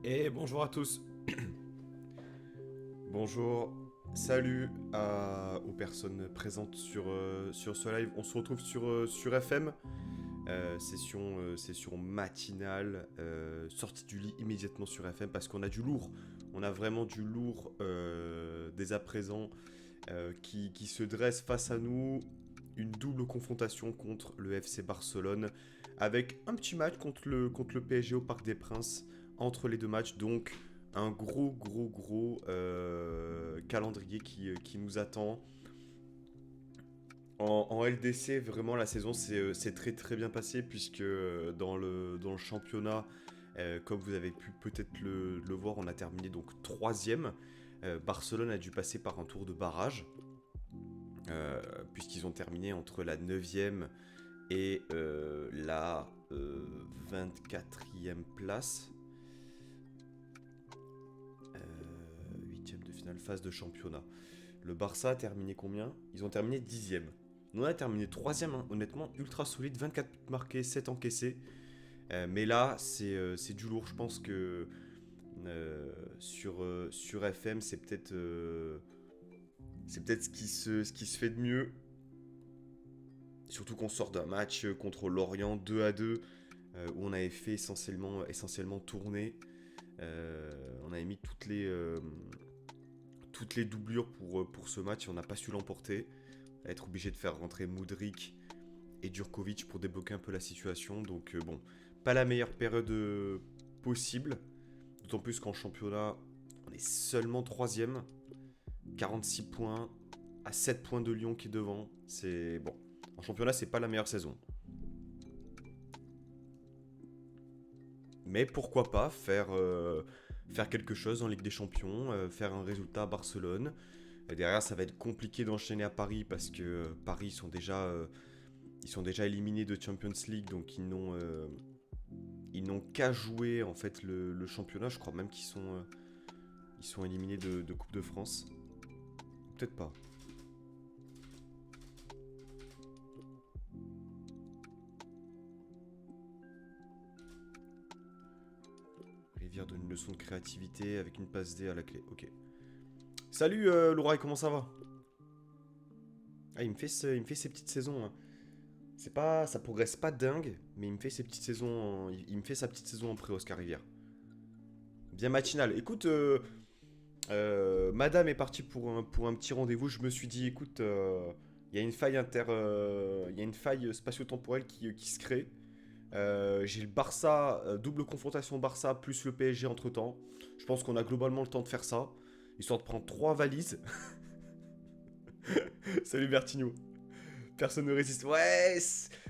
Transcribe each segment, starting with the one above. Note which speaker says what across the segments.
Speaker 1: Et bonjour à tous. Bonjour, salut aux personnes présentes sur ce live. On se retrouve sur FM, session matinale, sortie du lit immédiatement sur FM parce qu'on a du lourd. On a vraiment du lourd dès à présent qui se dresse face à nous. Une double confrontation contre le FC Barcelone avec un petit match contre le PSG au Parc des Princes entre les deux matchs. Donc un gros calendrier qui nous attend. En LDC, vraiment la saison c'est très très bien passé puisque dans le championnat, comme vous avez pu peut-être le voir, on a terminé donc troisième. Barcelone a dû passer par un tour de barrage puisqu'ils ont terminé entre la neuvième et la 24e place. Huitième de finale, phase de championnat. Le Barça a terminé combien? Ils ont terminé dixième. Nous on a terminé troisième, hein. Honnêtement, ultra solide, 24 buts marqués, 7 encaissés. Mais là, c'est du lourd. Je pense que sur FM, c'est peut-être ce qui se fait de mieux. Surtout qu'on sort d'un match contre Lorient 2-2, où on avait fait essentiellement tourner. On avait mis toutes les doublures pour ce match et on n'a pas su l'emporter. Être obligé de faire rentrer Mudryk et Djurkovic pour débloquer un peu la situation. Donc bon, pas la meilleure période possible. D'autant plus qu'en championnat, on est seulement troisième. 46 points, à 7 points de Lyon qui est devant. C'est bon. En championnat, c'est pas la meilleure saison. Mais pourquoi pas faire quelque chose en Ligue des Champions, faire un résultat à Barcelone. Et derrière, ça va être compliqué d'enchaîner à Paris parce que Paris ils sont déjà éliminés de Champions League, donc ils n'ont qu'à jouer en fait le championnat. Je crois même qu'ils sont éliminés de Coupe de France. Peut-être pas. Rivière donne une leçon de créativité avec une passe D à la clé. Ok. Salut Louraï, comment ça va? Ah, il me fait ses petites saisons, hein. Ça progresse pas dingue, mais il me fait ses petites saisons, il me fait sa petite saison en pré Oscar Rivière. Bien matinal. Écoute, Madame est partie pour un petit rendez-vous. Je me suis dit, écoute, il y a une faille il y a une faille spatio-temporelle qui se crée. J'ai le Barça, double confrontation Barça plus le PSG entre temps. Je pense qu'on a globalement le temps de faire ça, histoire de prendre trois valises. Salut Bertigno. Personne ne résiste. Ouais,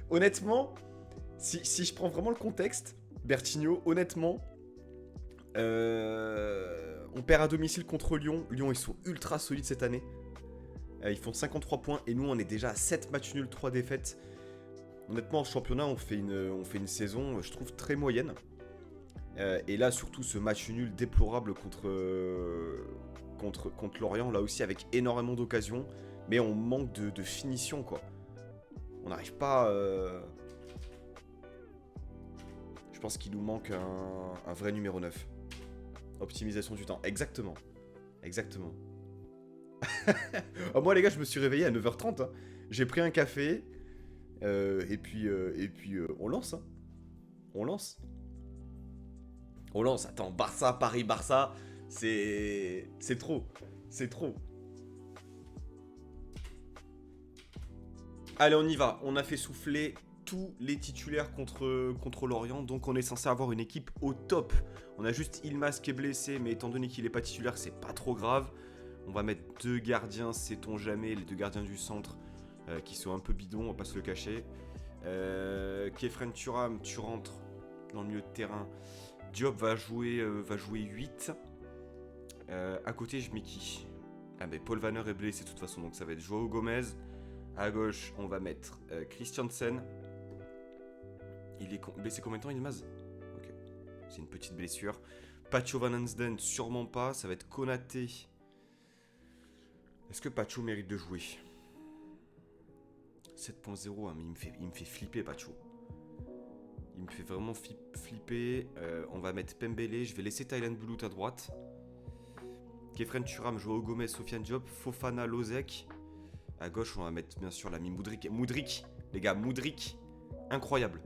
Speaker 1: honnêtement, si je prends vraiment le contexte, Bertigno, honnêtement, on perd à domicile contre Lyon. Lyon, ils sont ultra solides cette année. Ils font 53 points et nous, on est déjà à 7 matchs nuls, 3 défaites. Honnêtement, en championnat, on fait une saison, je trouve, très moyenne. Et là, surtout, ce match nul déplorable contre Lorient, là aussi, avec énormément d'occasions. Mais on manque de finition, quoi. On n'arrive pas. Je pense qu'il nous manque un vrai numéro 9. Optimisation du temps. Exactement. Exactement. Oh, moi, les gars, je me suis réveillé à 9h30, hein. J'ai pris un café. Et puis, on lance, hein. On lance. On lance. Attends, Barça, Paris, Barça. C'est trop. C'est trop. Allez, on y va. On a fait souffler tous les titulaires contre Lorient, donc on est censé avoir une équipe au top. On a juste Ilmaz qui est blessé, mais étant donné qu'il n'est pas titulaire, c'est pas trop grave. On va mettre deux gardiens, sait-on jamais, les deux gardiens du centre qui sont un peu bidons, on va pas se le cacher. Kefren Turam, tu rentres dans le milieu de terrain. Diop va jouer 8. À côté, je mets qui? Ah, mais Paul Vanner est blessé de toute façon, donc ça va être Joao Gomez. À gauche, on va mettre Christiansen. Il est blessé combien de temps, Ilmaz? Ok, c'est une petite blessure. Pacho Van Ansden, sûrement pas. Ça va être Konaté. Est-ce que Pacho mérite de jouer? 7.0, hein, mais il me fait flipper, Pacho. Il me fait vraiment flipper. On va mettre Pembele. Je vais laisser Taylan Bulut à droite. Kefren Turam, Joao Gomez, Sofiane Diop, Fofana, Lozek. À gauche, on va mettre bien sûr l'ami Moudrik. Moudrik, les gars, Moudrik. Incroyable.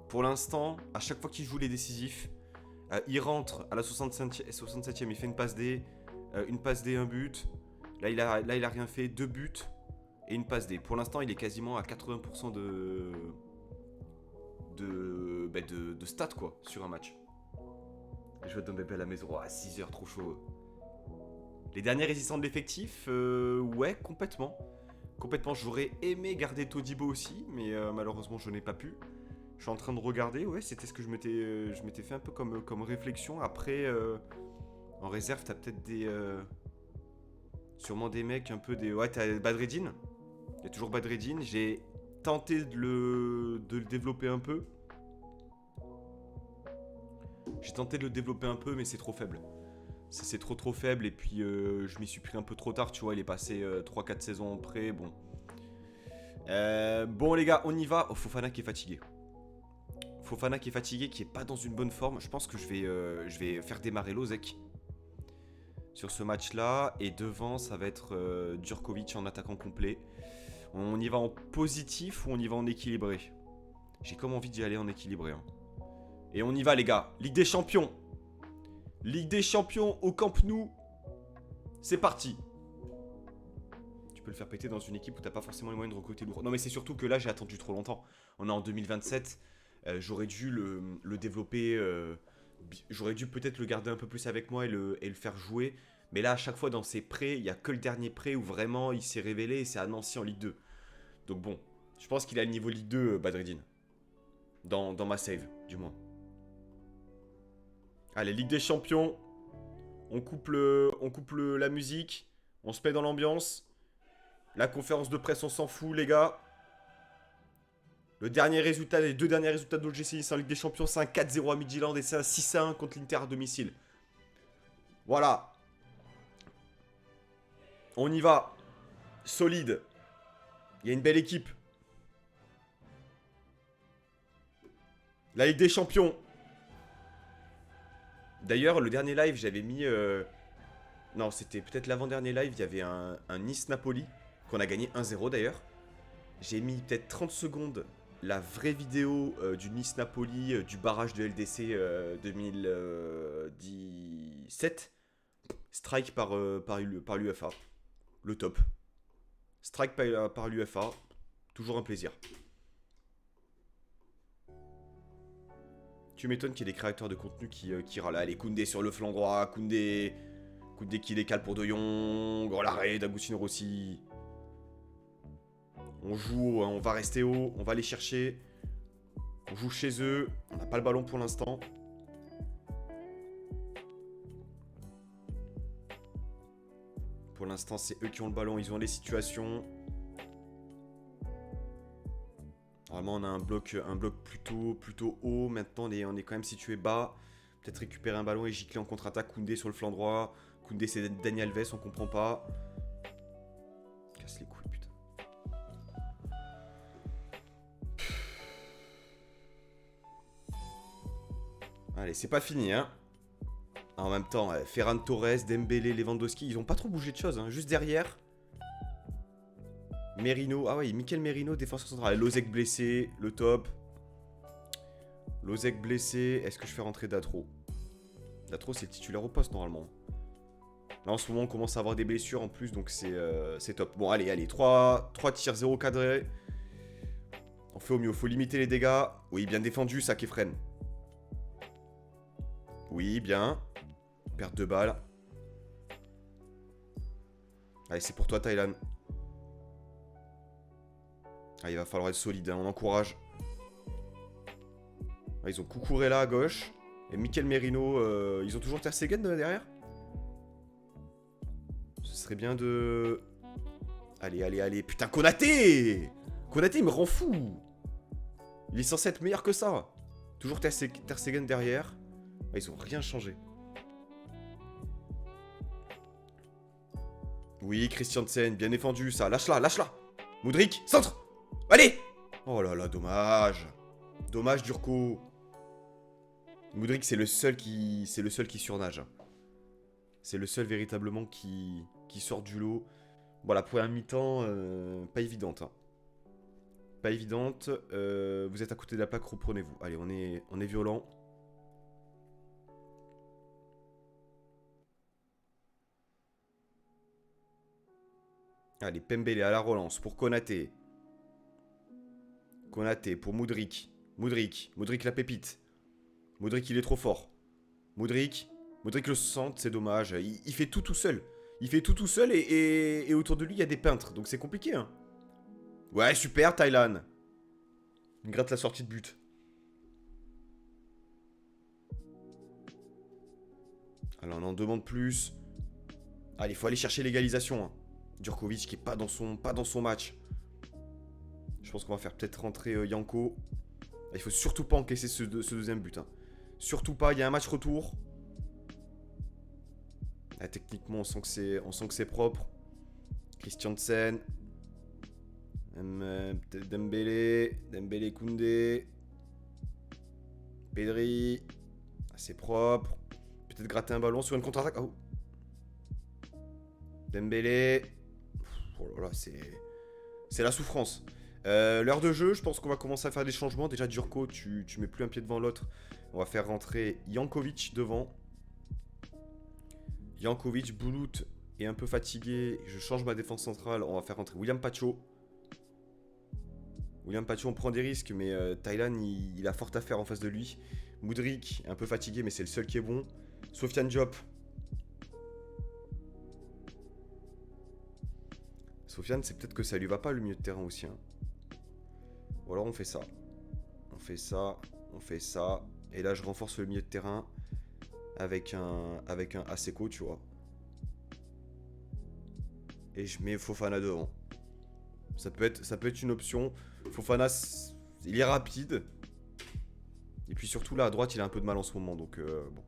Speaker 1: Pour l'instant, à chaque fois qu'il joue les décisifs, il rentre à la 67e, il fait une passe D, un but. Là, il a rien fait, 2 buts et une passe D. Pour l'instant, il est quasiment à 80% de stats quoi, sur un match. Je vais donner à la maison. À 6h, trop chaud. Les derniers résistants de l'effectif, ouais, complètement. Complètement, j'aurais aimé garder Todibo aussi, mais malheureusement, je n'ai pas pu. Je suis en train de regarder, ouais, c'était ce que je m'étais fait un peu comme réflexion. Après, en réserve, t'as peut-être sûrement des mecs un peu des... Ouais, t'as Badreddine. Il y a toujours Badreddine. J'ai tenté de le développer un peu. J'ai tenté de le développer un peu, mais c'est trop faible. C'est trop faible, et puis je m'y suis pris un peu trop tard, tu vois, il est passé 3-4 saisons après, bon. Bon les gars, on y va. Oh, Fofana qui est fatigué. Fofana qui est fatigué, qui est pas dans une bonne forme. Je pense que je vais faire démarrer Lozek sur ce match-là. Et devant, ça va être Djurkovic en attaquant complet. On y va en positif ou on y va en équilibré? J'ai comme envie d'y aller en équilibré. Hein. Et on y va les gars. Ligue des Champions. Ligue des Champions au Camp Nou. C'est parti. Tu peux le faire péter dans une équipe où t'as pas forcément les moyens de recruter lourd. Non mais c'est surtout que là j'ai attendu trop longtemps. On est en 2027. J'aurais dû le développer. J'aurais dû peut-être le garder un peu plus avec moi et le faire jouer. Mais là à chaque fois dans ses prêts, il n'y a que le dernier prêt où vraiment il s'est révélé et c'est à Nancy en Ligue 2. Donc bon, je pense qu'il a le niveau Ligue 2 Badreddine. Dans ma save, du moins. Allez, Ligue des Champions. On coupe la musique. On se met dans l'ambiance. La conférence de presse, on s'en fout, les gars. Le dernier résultat, les 2 derniers résultats de l'OGC Nice en Ligue des Champions, c'est un 4-0 à Midtjylland et c'est un 6-1 contre l'Inter à domicile. Voilà. On y va. Solide. Il y a une belle équipe. La Ligue des Champions. D'ailleurs, le dernier live, j'avais mis... Non, c'était peut-être l'avant-dernier live. Il y avait un Nice-Napoli, qu'on a gagné 1-0 d'ailleurs. J'ai mis peut-être 30 secondes la vraie vidéo du Nice-Napoli, du barrage de LDC 2017. Strike par l'UFA. Le top. Strike par l'UFA. Toujours un plaisir. Tu m'étonnes qu'il y ait des créateurs de contenu qui râlent. Allez, Koundé sur le flanc droit, Koundé qui décale pour De Jong, oh l'arrêt d'Agustin Rossi. On joue, on va rester haut, on va aller chercher. On joue chez eux, on n'a pas le ballon pour l'instant. Pour l'instant, c'est eux qui ont le ballon, ils ont les situations. Normalement, on a un bloc plutôt haut. Maintenant, on est quand même situé bas. Peut-être récupérer un ballon et gicler en contre-attaque. Koundé sur le flanc droit. Koundé, c'est Dani Alves, on comprend pas. Casse les couilles, putain. Allez, c'est pas fini, hein. En même temps, Ferran Torres, Dembélé, Lewandowski, ils ont pas trop bougé de choses, hein. Juste derrière. Merino, ah ouais, Mikel Merino, défenseur central. Lozek blessé, le top. Lozek blessé, est-ce que je fais rentrer Datro? Datro, c'est le titulaire au poste normalement. Là en ce moment, on commence à avoir des blessures en plus, donc c'est top. Bon, allez, 3 tirs, 0 cadré. On fait au mieux, faut limiter les dégâts. Oui, bien défendu, ça Kefren. Oui, bien. Perte de balle. Allez, c'est pour toi, Taylan. Ah, il va falloir être solide, hein, on encourage. Ah, ils ont Cucurella à gauche. Et Mikel Merino. Ils ont toujours Ter Stegen derrière. Ce serait bien de... Allez. Putain, Konaté, il me rend fou. Il est censé être meilleur que ça. Toujours Ter Stegen derrière. Ah, ils ont rien changé. Oui, Christiansen, bien défendu ça. Lâche-la. Moudrik, centre. Allez. Oh là là, dommage. Dommage, Durko. Mudryk, c'est le seul qui surnage. C'est le seul véritablement qui sort du lot. Bon, la première mi-temps, pas évidente. Hein. Pas évidente. Vous êtes à côté de la plaque, reprenez-vous. Allez, on est violent. Allez, Pembele à la relance pour Konaté. Konaté pour Mudryk. Mudryk la pépite. Mudryk, il est trop fort. Mudryk le centre, c'est dommage. Il fait tout seul. Il fait tout seul et autour de lui, il y a des peintres. Donc c'est compliqué. Hein. Ouais, super, Thailand. Il gratte la sortie de but. Alors, on en demande plus. Allez, il faut aller chercher l'égalisation. Hein. Djurkovic qui est pas dans son match. Je pense qu'on va faire peut-être rentrer Yanko. Il faut surtout pas encaisser ce deuxième but. Hein. Surtout pas, il y a un match retour. Ah, techniquement, on sent que c'est propre. Christiansen. Dembélé, Koundé. Pedri. Ah, c'est propre. Peut-être gratter un ballon sur une contre-attaque. Oh. Dembélé. Oh là là, c'est la souffrance. L'heure de jeu, je pense qu'on va commencer à faire des changements. Déjà, Djurko, tu mets plus un pied devant l'autre. On va faire rentrer Jankovic devant. Jankovic, Boulout est un peu fatigué. Je change ma défense centrale. On va faire rentrer William Pacho. On prend des risques, mais Thailand, il a fort à faire en face de lui. Mudryk, un peu fatigué, mais c'est le seul qui est bon. Sofiane Diop. Sofiane, c'est peut-être que ça lui va pas le milieu de terrain aussi. Hein. Ou alors on fait ça. On fait ça. Et là, je renforce le milieu de terrain avec un Aseko, tu vois. Et je mets Fofana devant. Ça peut être une option. Fofana, il est rapide. Et puis surtout là, à droite, il a un peu de mal en ce moment. Donc, bon.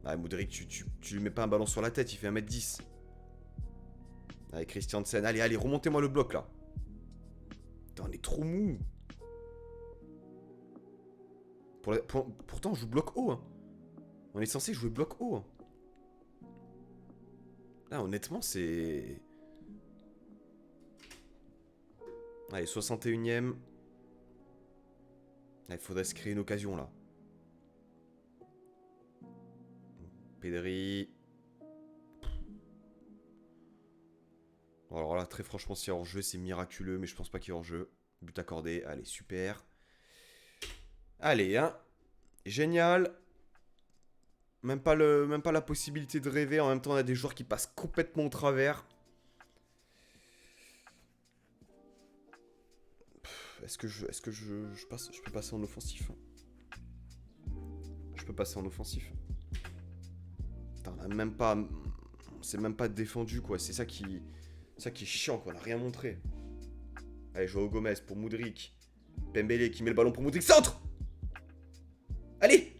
Speaker 1: Ah, Mudryk, tu lui mets pas un ballon sur la tête, il fait 1m10. Allez, Christiansen. Allez, remontez-moi le bloc, là. Putain, on est trop mou. Pourtant, on joue bloc haut. Hein. On est censé jouer bloc haut. Hein. Là, honnêtement, c'est... Allez, 61ème. Il faudrait se créer une occasion, là. Pedri. Alors là, très franchement, s'il y a hors-jeu, c'est miraculeux, mais je pense pas qu'il y ait hors-jeu. But accordé. Allez, super. Allez, hein. Génial. Même pas la possibilité de rêver. En même temps, on a des joueurs qui passent complètement au travers. Est-ce que je peux passer en offensif? Je peux passer en offensif. Putain, on a même pas... C'est même pas défendu, quoi. C'est ça qui est chiant, quoi. On a rien montré. Allez, Joao Gomez pour Mudryk. Pembele qui met le ballon pour Mudryk. Centre! Allez!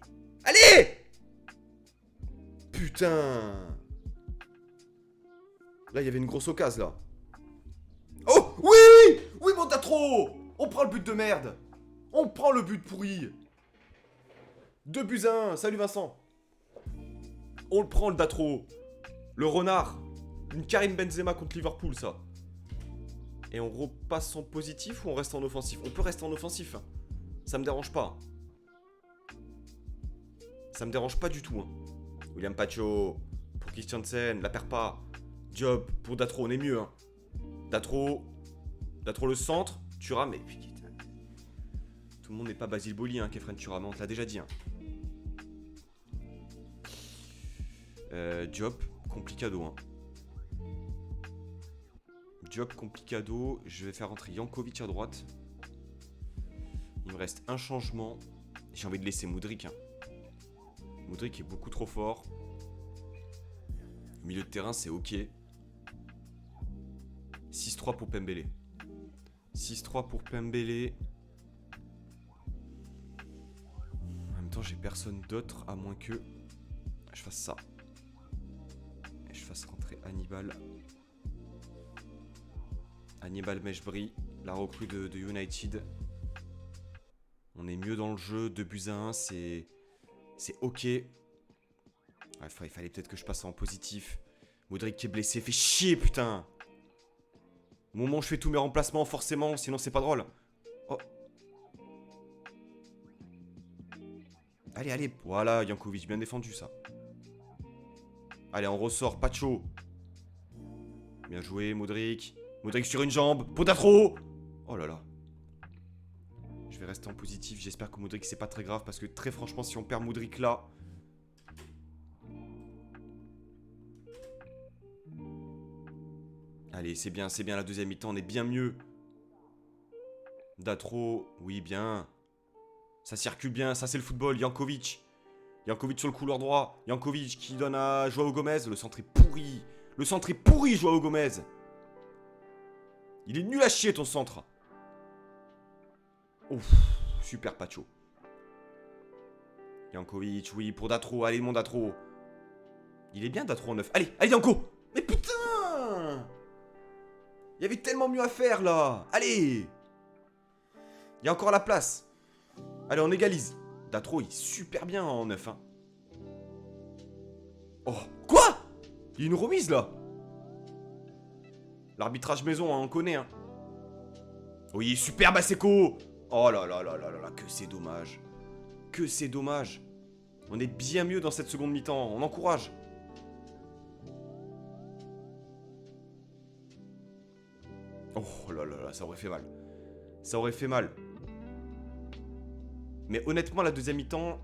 Speaker 1: Putain! Là, il y avait une grosse occasion, là. Oh! Oui! Oui, bon, t'as trop! On prend le but de merde! On prend le but pourri! 2-1! Salut Vincent! On le prend, le Datro! Le renard! Une Karim Benzema contre Liverpool, ça! Et on repasse en positif ou on reste en offensif? On peut rester en offensif. Hein. Ça me dérange pas. Ça me dérange pas du tout. Hein. William Pacho pour Christiansen, la perd pas. Diop pour Datro, on est mieux. Hein. Datro le centre. Thuram, mais putain. Tout le monde n'est pas Basile Boli, hein, Kefren Thuram, on te l'a déjà dit. Hein. Diop, complicado. Hein. Diop, complicado. Je vais faire rentrer Jankovic à droite. Il me reste un changement. J'ai envie de laisser Mudryk. Hein. Mudryk est beaucoup trop fort. Au milieu de terrain, c'est ok. 6-3 pour Pembele. 6-3 pour Pembele. En même temps, j'ai personne d'autre à moins que je fasse ça. Et je fasse rentrer Hannibal. Hannibal Mejbri, la recrue de United. On est mieux dans le jeu. 2-1, c'est ok. Ouais, il fallait peut-être que je passe en positif. Modric qui est blessé, fait chier, putain. Au moment où je fais tous mes remplacements, forcément, sinon c'est pas drôle. Oh. Allez, allez. Voilà, Jankovic, bien défendu, ça. Allez, on ressort, Pacho. Bien joué, Modric. Modric sur une jambe. Potatro. Oh là là. Je vais rester en positif. J'espère que Modric, c'est pas très grave. Parce que très franchement, si on perd Modric là... Allez, c'est bien la deuxième mi-temps. On est bien mieux. Datro. Oui, bien. Ça circule bien. Ça, c'est le football. Jankovic. Jankovic sur le couloir droit. Jankovic qui donne à Joao Gomez. Le centre est pourri. Le centre est pourri, Joao Gomez. Il est nul à chier, ton centre. Ouf, super Pacho. Jankovic, oui, pour Datro. Allez, mon Datro. Il est bien, Datro en 9. Allez, allez, Janko. Mais putain! Il y avait tellement mieux à faire, là. Allez! Il y a encore la place. Allez, on égalise. Datro, il est super bien en 9. Hein. Oh, quoi? Il y a une remise, là. L'arbitrage maison, hein, on connaît. Hein. Oui, super Basseko. Oh là là là là là là, que c'est dommage. Que c'est dommage. On est bien mieux dans cette seconde mi-temps. On encourage. Oh là là là, ça aurait fait mal. Ça aurait fait mal. Mais honnêtement, la deuxième mi-temps,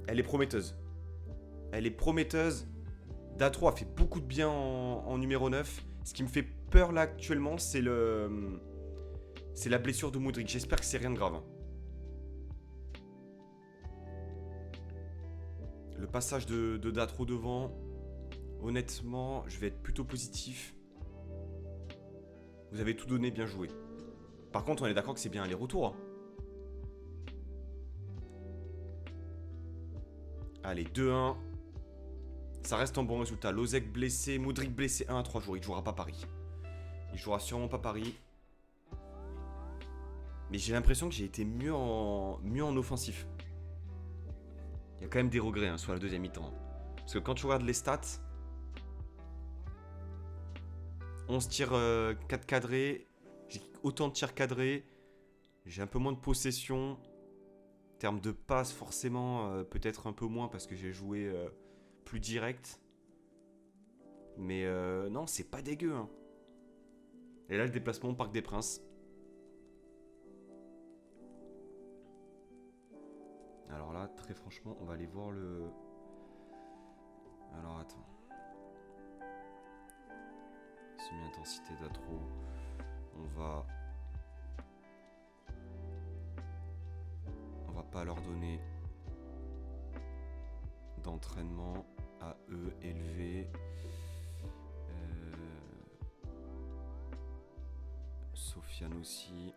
Speaker 1: elle est prometteuse. Elle est prometteuse. Datro a fait beaucoup de bien en numéro 9. Ce qui me fait peur là actuellement, c'est le... C'est la blessure de Modric. J'espère que c'est rien de grave. Hein. Le passage de Datro devant, honnêtement, je vais être plutôt positif. Vous avez tout donné, bien joué. Par contre, on est d'accord que c'est bien les retours. Hein. Allez, 2-1. Ça reste un bon résultat. Lozek blessé, Modric blessé 1 à 3 jours. Il ne jouera pas Paris. Il jouera sûrement pas Paris. Mais j'ai l'impression que j'ai été mieux en offensif. Il y a quand même des regrets hein, sur la deuxième mi-temps. Parce que quand tu regardes les stats, 11 tirs 4 cadrés, j'ai autant de tirs cadrés, j'ai un peu moins de possession. En termes de passes, forcément, peut-être un peu moins parce que j'ai joué plus direct. Mais non, c'est pas dégueu. Hein. Et là, le déplacement au Parc des Princes. Alors là, très franchement, on va aller voir le... Alors attends. Semi-intensité d'Atro. On va pas leur donner d'entraînement à eux élevé. Sofiane aussi.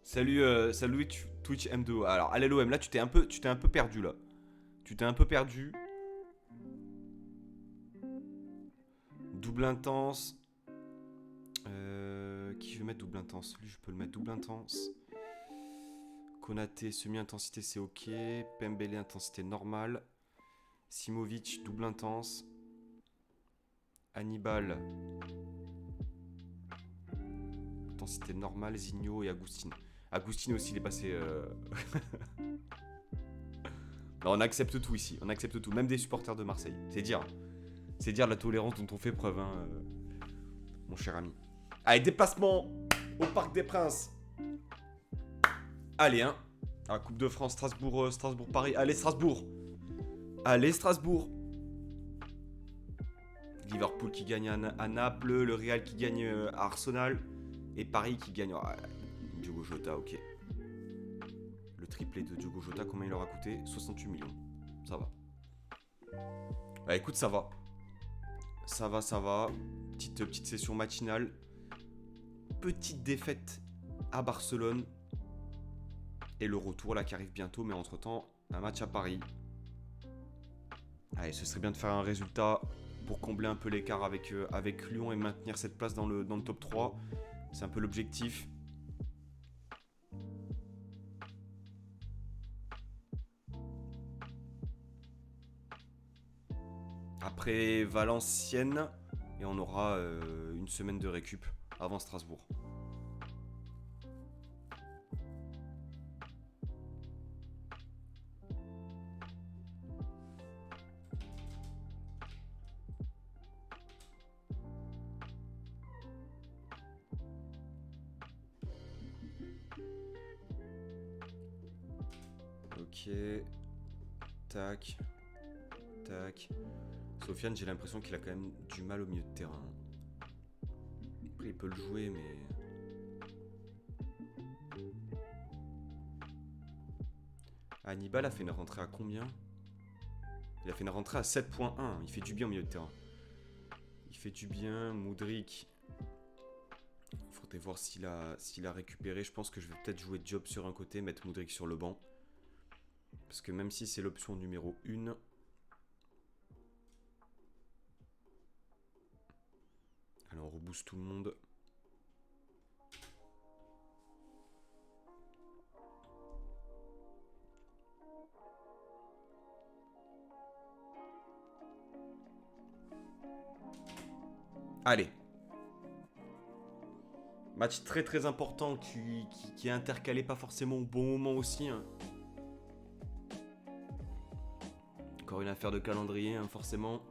Speaker 1: Salut Twitch M2. Alors, allez l'OM, là tu t'es un peu perdu là. Tu t'es un peu perdu. Double intense. Qui veut mettre double intense? Lui, je peux le mettre double intense. Konaté, semi-intensité, c'est ok. Pembele, intensité normale. Simovic, double intense. Hannibal, intensité normale. Zigno et Agustin. Agustin aussi, il est passé... Non, on accepte tout ici. On accepte tout. Même des supporters de Marseille. C'est dire. C'est dire la tolérance dont on fait preuve, hein, mon cher ami. Allez, déplacement au Parc des Princes. Allez, hein. Ah, Coupe de France, Strasbourg, Paris. Allez, Strasbourg. Allez, Strasbourg. Liverpool qui gagne à Naples. Le Real qui gagne à Arsenal. Et Paris qui gagne... Ah, Diogo Jota, ok. Le triplé de Diogo Jota, combien il aura coûté? 68 millions. Ça va. Bah écoute, ça va. Ça va. Petite session matinale. Petite défaite à Barcelone. Et le retour là qui arrive bientôt. Mais entre temps, un match à Paris. Allez, ce serait bien de faire un résultat pour combler un peu l'écart avec Lyon et maintenir cette place dans le top 3. C'est un peu l'objectif. Après Valenciennes, et on aura une semaine de récup avant Strasbourg. Ok. Tac. Tac. Sofiane, j'ai l'impression qu'il a quand même du mal au milieu de terrain. Après, il peut le jouer, mais... Hannibal a fait une rentrée à combien? Il a fait une rentrée à 7.1. Il fait du bien au milieu de terrain. Il fait du bien. Moudric. Il faudrait voir s'il a récupéré. Je pense que je vais peut-être jouer Job sur un côté, mettre Moudric sur le banc. Parce que même si c'est l'option numéro 1... Alors on rebooste tout le monde. Allez. Match très très important qui est intercalé pas forcément au bon moment aussi. Hein. Encore une affaire de calendrier, hein, forcément.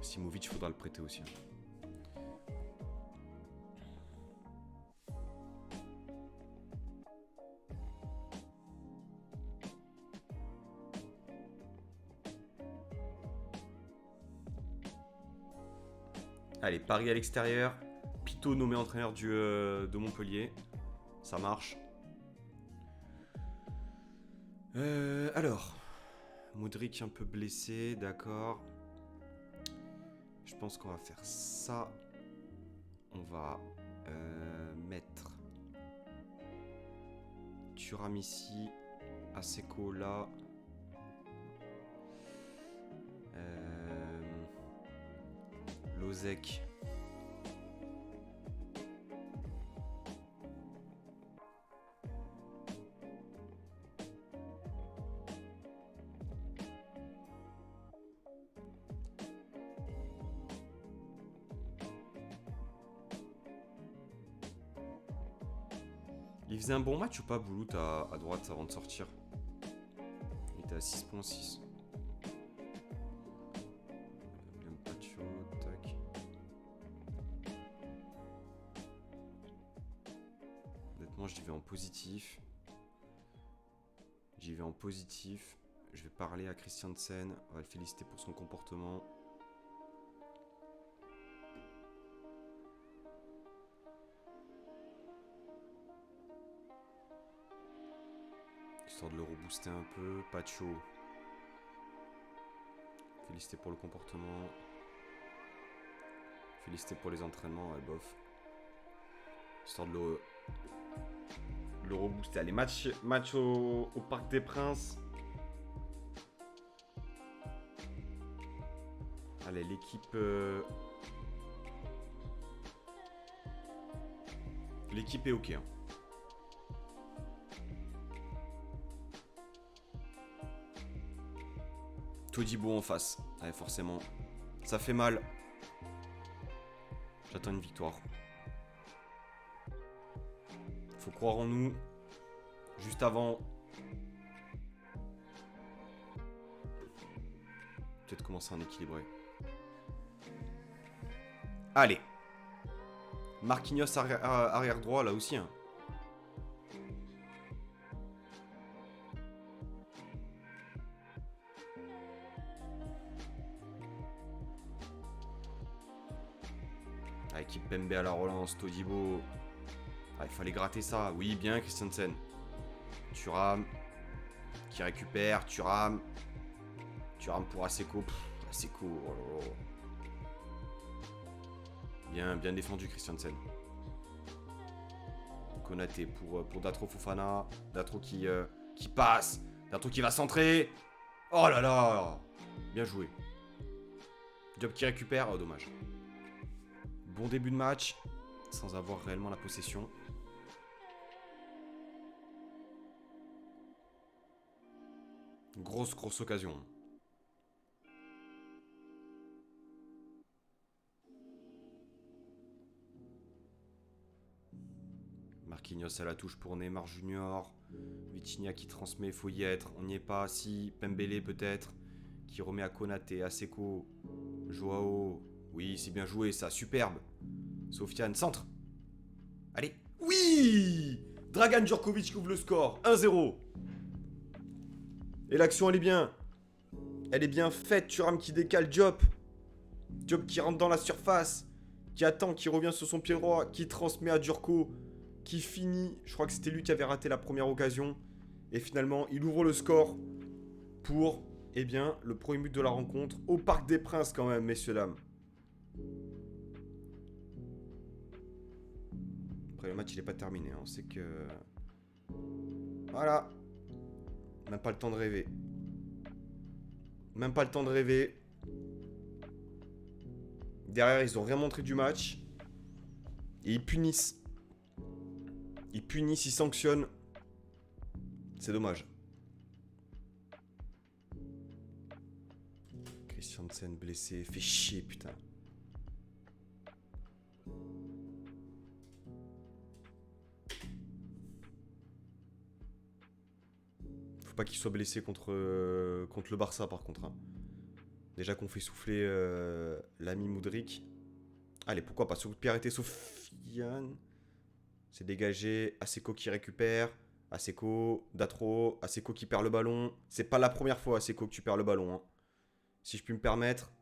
Speaker 1: Simovic, il faudra le prêter aussi. Allez, Paris à l'extérieur. Pito nommé entraîneur de Montpellier. Ça marche. Alors. Moudric un peu blessé, d'accord. Je pense qu'on va faire ça. On va mettre Thuram ici. Aseko là. Lozec. Il faisait un bon match ou pas, Boulout, à droite avant de sortir? Il était à 6.6. Tac. Honnêtement, j'y vais en positif. J'y vais en positif. Je vais parler à Christiansen. On va le féliciter pour son comportement. Histoire de le rebooster un peu. Pacho. Félicité pour le comportement. Félicité pour les entraînements, ouais, bof. Histoire de le rebooster. Allez, match au Parc des Princes. Allez, l'équipe... L'équipe est ok. Hein. Todibo en face. Ouais, forcément. Ça fait mal. J'attends une victoire. Faut croire en nous. Juste avant. Peut-être commencer à en équilibrer. Allez. Marquinhos arrière droit là aussi. Hein. Équipe Pembe à la relance, Todibo. Ah, il fallait gratter ça. Oui, bien, Christiansen. Thuram. Qui récupère. Thuram. Thuram pour Aseko. Aseko. Oh là là. Bien défendu, Christiansen. Konaté pour Datro Fofana. Datro qui passe. Datro qui va centrer. Oh là là. Bien joué. Diop qui récupère. Oh, dommage. Bon début de match. Sans avoir réellement la possession. Grosse occasion. Marquinhos à la touche pour Neymar Junior. Vitinha qui transmet, faut y être. On n'y est pas. Si, Pembele peut-être. Qui remet à Konaté, à Seko. Joao. Oui, c'est bien joué ça, superbe. Sofiane, centre. Allez. Oui, Dragan Djurkovic qui ouvre le score. 1-0. Et l'action, elle est bien. Elle est bien faite. Thuram qui décale Diop. Diop qui rentre dans la surface. Qui attend, qui revient sur son pied droit. Qui transmet à Djurko. Qui finit. Je crois que c'était lui qui avait raté la première occasion. Et finalement, il ouvre le score pour, eh bien, le premier but de la rencontre. Au Parc des Princes quand même, messieurs, dames. Après, le match, il n'est pas terminé. Hein. C'est que... Voilà. Même pas le temps de rêver. Même pas le temps de rêver. Derrière, ils ont rien montré du match. Et ils punissent. Ils punissent, ils sanctionnent. C'est dommage. Christiansen blessé. Fait chier, putain. Pas qu'il soit blessé contre le Barça par contre. Hein. Déjà qu'on fait souffler l'ami Moudric. Allez, pourquoi pas. Sur le pied arrêté, Sofiane. C'est dégagé. Aseko qui récupère. Aseko, Datro. Aseko qui perd le ballon. C'est pas la première fois, Aseko, que tu perds le ballon. Hein. Si je puis me permettre.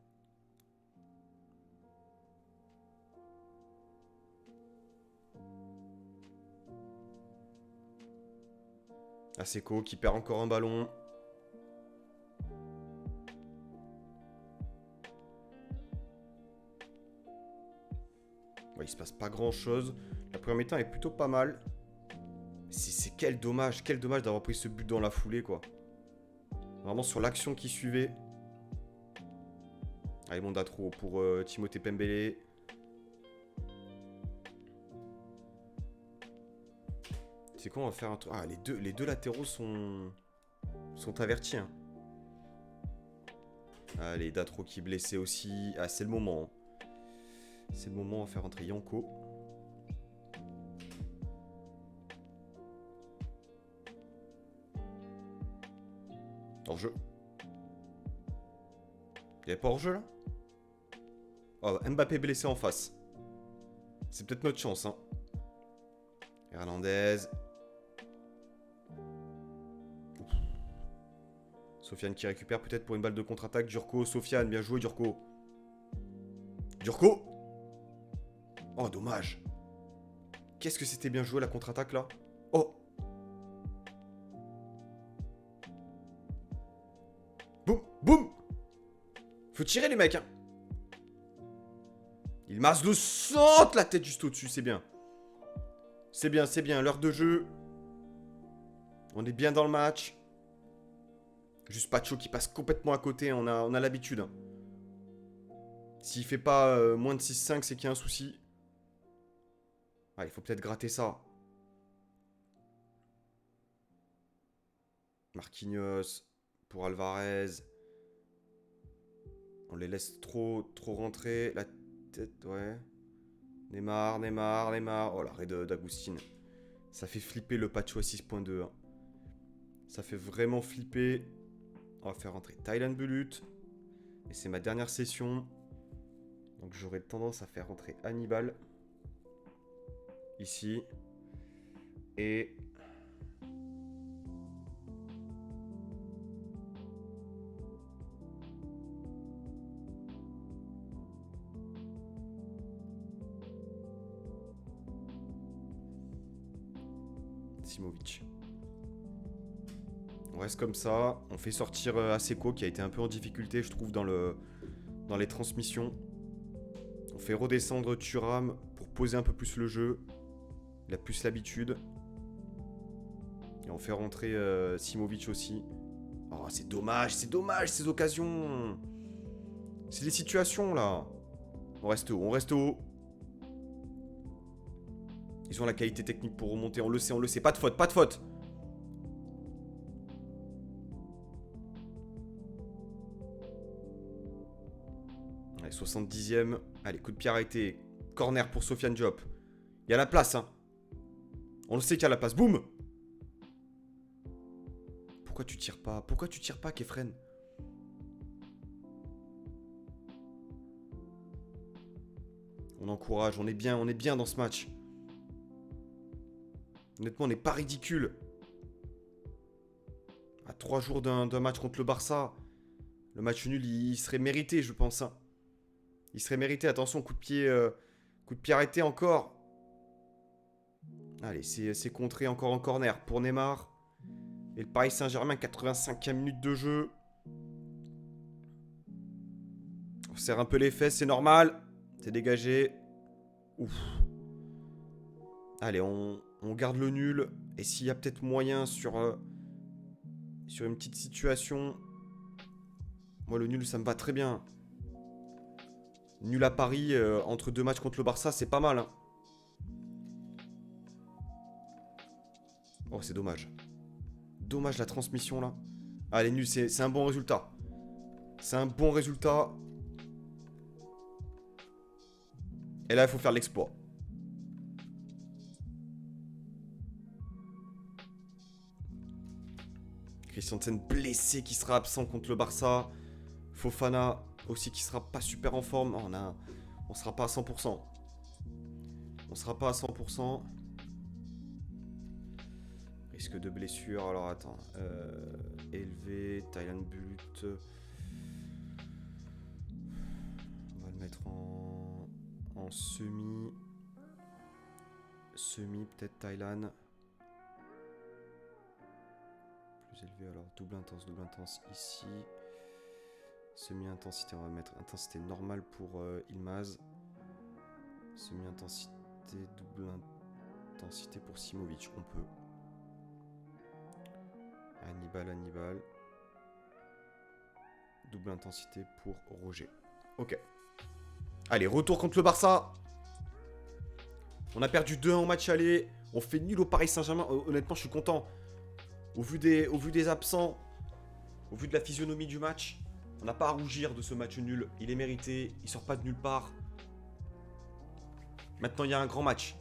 Speaker 1: Aseko qui perd encore un ballon. Ouais, il se passe pas grand chose. La première mi-temps est plutôt pas mal. C'est quel dommage d'avoir pris ce but dans la foulée, quoi. Vraiment sur l'action qui suivait. Allez, bon, Datro pour Timothée Pembele. C'est quoi, on va faire un truc. Ah, les deux latéraux sont avertis. Hein. Allez, Datro qui est blessé aussi. Ah, c'est le moment. Hein. C'est le moment, on va faire entrer Yanko. Hors-jeu. Il n'y avait pas hors-jeu là? Oh, Mbappé blessé en face. C'est peut-être notre chance. Hein. Hernandez. Sofiane qui récupère peut-être pour une balle de contre-attaque. Djurko, Sofiane, bien joué Djurko. Djurko. Oh, dommage. Qu'est-ce que c'était bien joué la contre-attaque là? Oh. Boum, boum. Faut tirer les mecs. Hein. Il masse le centre, la tête juste au-dessus, c'est bien. C'est bien, c'est bien. L'heure de jeu. On est bien dans le match. Juste Pacho qui passe complètement à côté, on a l'habitude. Hein. S'il fait pas moins de 6-5, c'est qu'il y a un souci. Ah, il faut peut-être gratter ça. Marquinhos pour Alvarez. On les laisse trop rentrer. La tête, ouais. Neymar. Oh, l'arrêt d'Agustin. Ça fait flipper le Pacho à 6.2. Hein. Ça fait vraiment flipper. On va faire rentrer Taylan Bulut. Et c'est ma dernière session. Donc j'aurais tendance à faire rentrer Hannibal. Ici. Et... Simovic. On reste comme ça. On fait sortir Aseko qui a été un peu en difficulté, je trouve, dans les transmissions. On fait redescendre Thuram pour poser un peu plus le jeu. Il a plus l'habitude. Et on fait rentrer Simovic aussi. Oh, c'est dommage ces occasions. C'est des situations là. On reste haut, on reste haut. Ils ont la qualité technique pour remonter, on le sait. Pas de faute, pas de faute. Allez, 70e. Allez, coup de pied arrêté. Corner pour Sofiane Diop. Il y a la place, hein. On le sait qu'il y a la place. Boum. Pourquoi tu tires pas? Pourquoi tu tires pas, Kefren? On encourage, on est bien dans ce match. Honnêtement, on n'est pas ridicule. À 3 jours d'un match contre le Barça, le match nul, il serait mérité, je pense. Hein. Il serait mérité. Attention, coup de pied arrêté encore. Allez, c'est contré encore en corner pour Neymar. Et le Paris Saint-Germain, 85e minute de jeu. On serre un peu les fesses, c'est normal. C'est dégagé. Ouf. Allez, on garde le nul. Et s'il y a peut-être moyen sur une petite situation... Moi, le nul, ça me va très bien. Nul à Paris, entre 2 matchs contre le Barça, c'est pas mal. Hein. Oh, c'est dommage. Dommage la transmission, là. Allez, nul, c'est un bon résultat. C'est un bon résultat. Et là, il faut faire l'exploit. Christensen blessé qui sera absent contre le Barça. Fofana aussi qui sera pas super en forme. Oh, on sera pas à 100%. On sera pas à 100%. Risque de blessure. Alors attends. Élevé. Thailand but. On va le mettre en semi. Semi peut-être Thailand. Plus élevé alors. Double intense ici. Semi-intensité, on va mettre intensité normale pour Yılmaz. Semi-intensité, double intensité pour Simovic, on peut. Hannibal. Double intensité pour Roger. Ok. Allez, retour contre le Barça. On a perdu 2-1 au match aller. On fait nul au Paris Saint-Germain. Honnêtement, je suis content. Au vu des absents, au vu de la physionomie du match, on n'a pas à rougir de ce match nul. Il est mérité. Il sort pas de nulle part. Maintenant, il y a un grand match.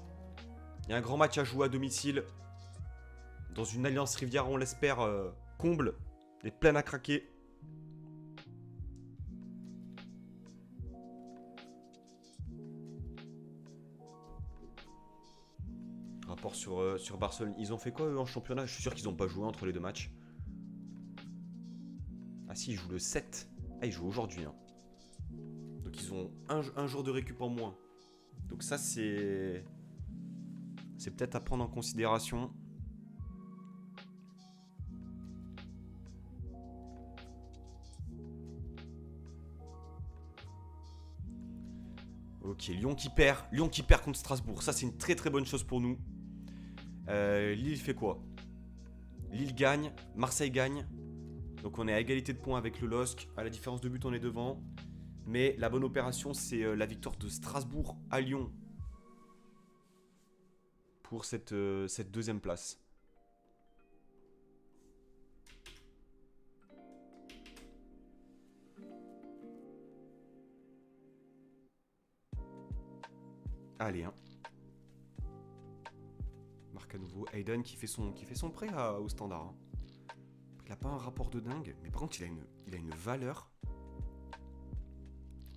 Speaker 1: Il y a un grand match à jouer à domicile. Dans une alliance Riviera, on l'espère, comble. Et pleine à craquer. Rapport sur Barcelone. Ils ont fait quoi eux en championnat? Je suis sûr qu'ils n'ont pas joué entre les 2 matchs. Ah si, ils jouent le 7. Ah, ils jouent aujourd'hui. Hein. Donc ils ont un jour de récup en moins. Donc ça, c'est peut-être à prendre en considération. Ok, Lyon qui perd contre Strasbourg. Ça, c'est une très très bonne chose pour nous. Lille fait quoi? Lille gagne, Marseille gagne. Donc on est à égalité de points avec le LOSC. À la différence de but, on est devant. Mais la bonne opération, c'est la victoire de Strasbourg à Lyon. Pour cette 2e place. Allez, hein. Marque à nouveau. Hayden qui fait son prêt au Standard. Hein. Il n'a pas un rapport de dingue, mais par contre, il a une valeur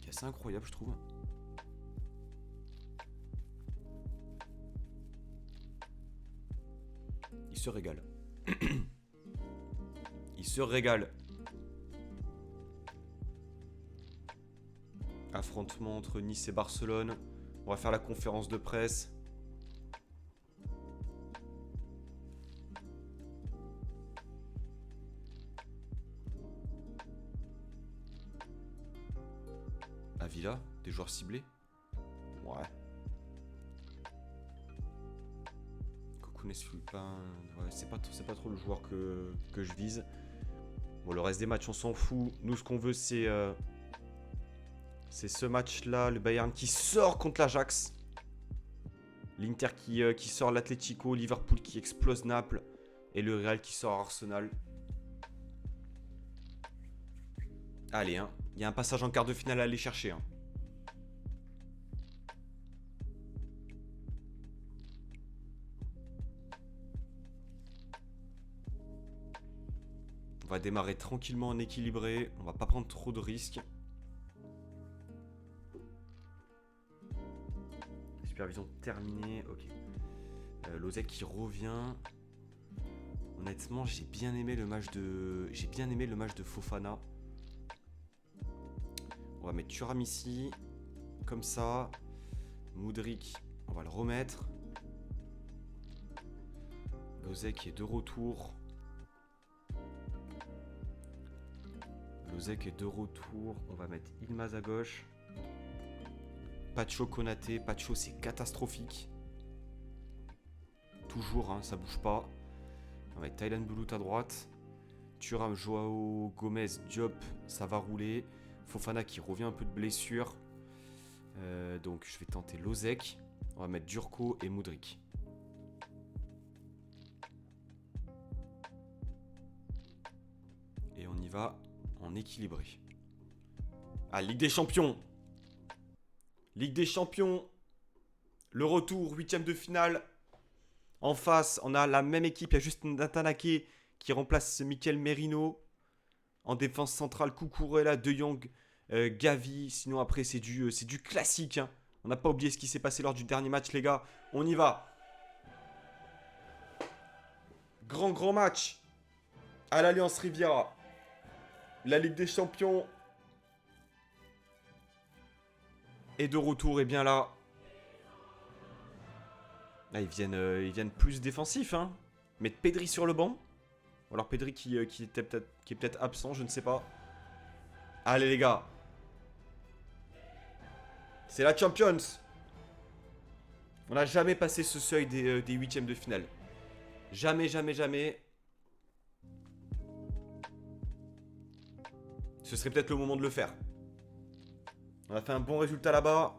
Speaker 1: qui est assez incroyable, je trouve. Il se régale. Il se régale. Affrontement entre Nice et Barcelone. On va faire la conférence de presse. Avila, des joueurs ciblés. Ouais. Younes Fulpin, ouais, c'est pas trop le joueur que je vise. Bon, le reste des matchs, on s'en fout. Nous, ce qu'on veut, c'est ce match-là, le Bayern qui sort contre l'Ajax. L'Inter qui sort l'Atlético, Liverpool qui explose Naples et le Real qui sort Arsenal. Allez, hein, il y a un passage en quart de finale à aller chercher. Hein. On va démarrer tranquillement en équilibré. On va pas prendre trop de risques. Supervision terminée. Ok. Lozek qui revient. Honnêtement, j'ai bien aimé le match de Fofana. On va mettre Thuram ici. Comme ça. Mudryk, on va le remettre. Lozek est de retour. Lozek est de retour. On va mettre Yılmaz à gauche. Pacho Konaté. Pacho, c'est catastrophique. Toujours, hein, ça bouge pas. On va mettre Taylan Bulut à droite. Thuram, Joao Gomez, Diop, ça va rouler. Fofana qui revient un peu de blessure. Donc je vais tenter Lozek. On va mettre Djurko et Mudryk. Et on y va en équilibré. Ah, Ligue des Champions. Ligue des Champions. Le retour, 8ème de finale. En face, on a la même équipe. Il y a juste Nathan Ake qui remplace Mikel Merino. En défense centrale, Cucurella, De Jong, Gavi. Sinon, après, c'est du classique. Hein. On n'a pas oublié ce qui s'est passé lors du dernier match, les gars. On y va. Grand match à l'Alliance Riviera. La Ligue des Champions est de retour. Et bien là, ils viennent plus défensifs. Hein. Mettre Pedri sur le banc. Ou alors Pedri qui est peut-être absent, je ne sais pas. Allez les gars. C'est la Champions. On n'a jamais passé ce seuil des 8e de finale. Jamais. Ce serait peut-être le moment de le faire. On a fait un bon résultat là-bas.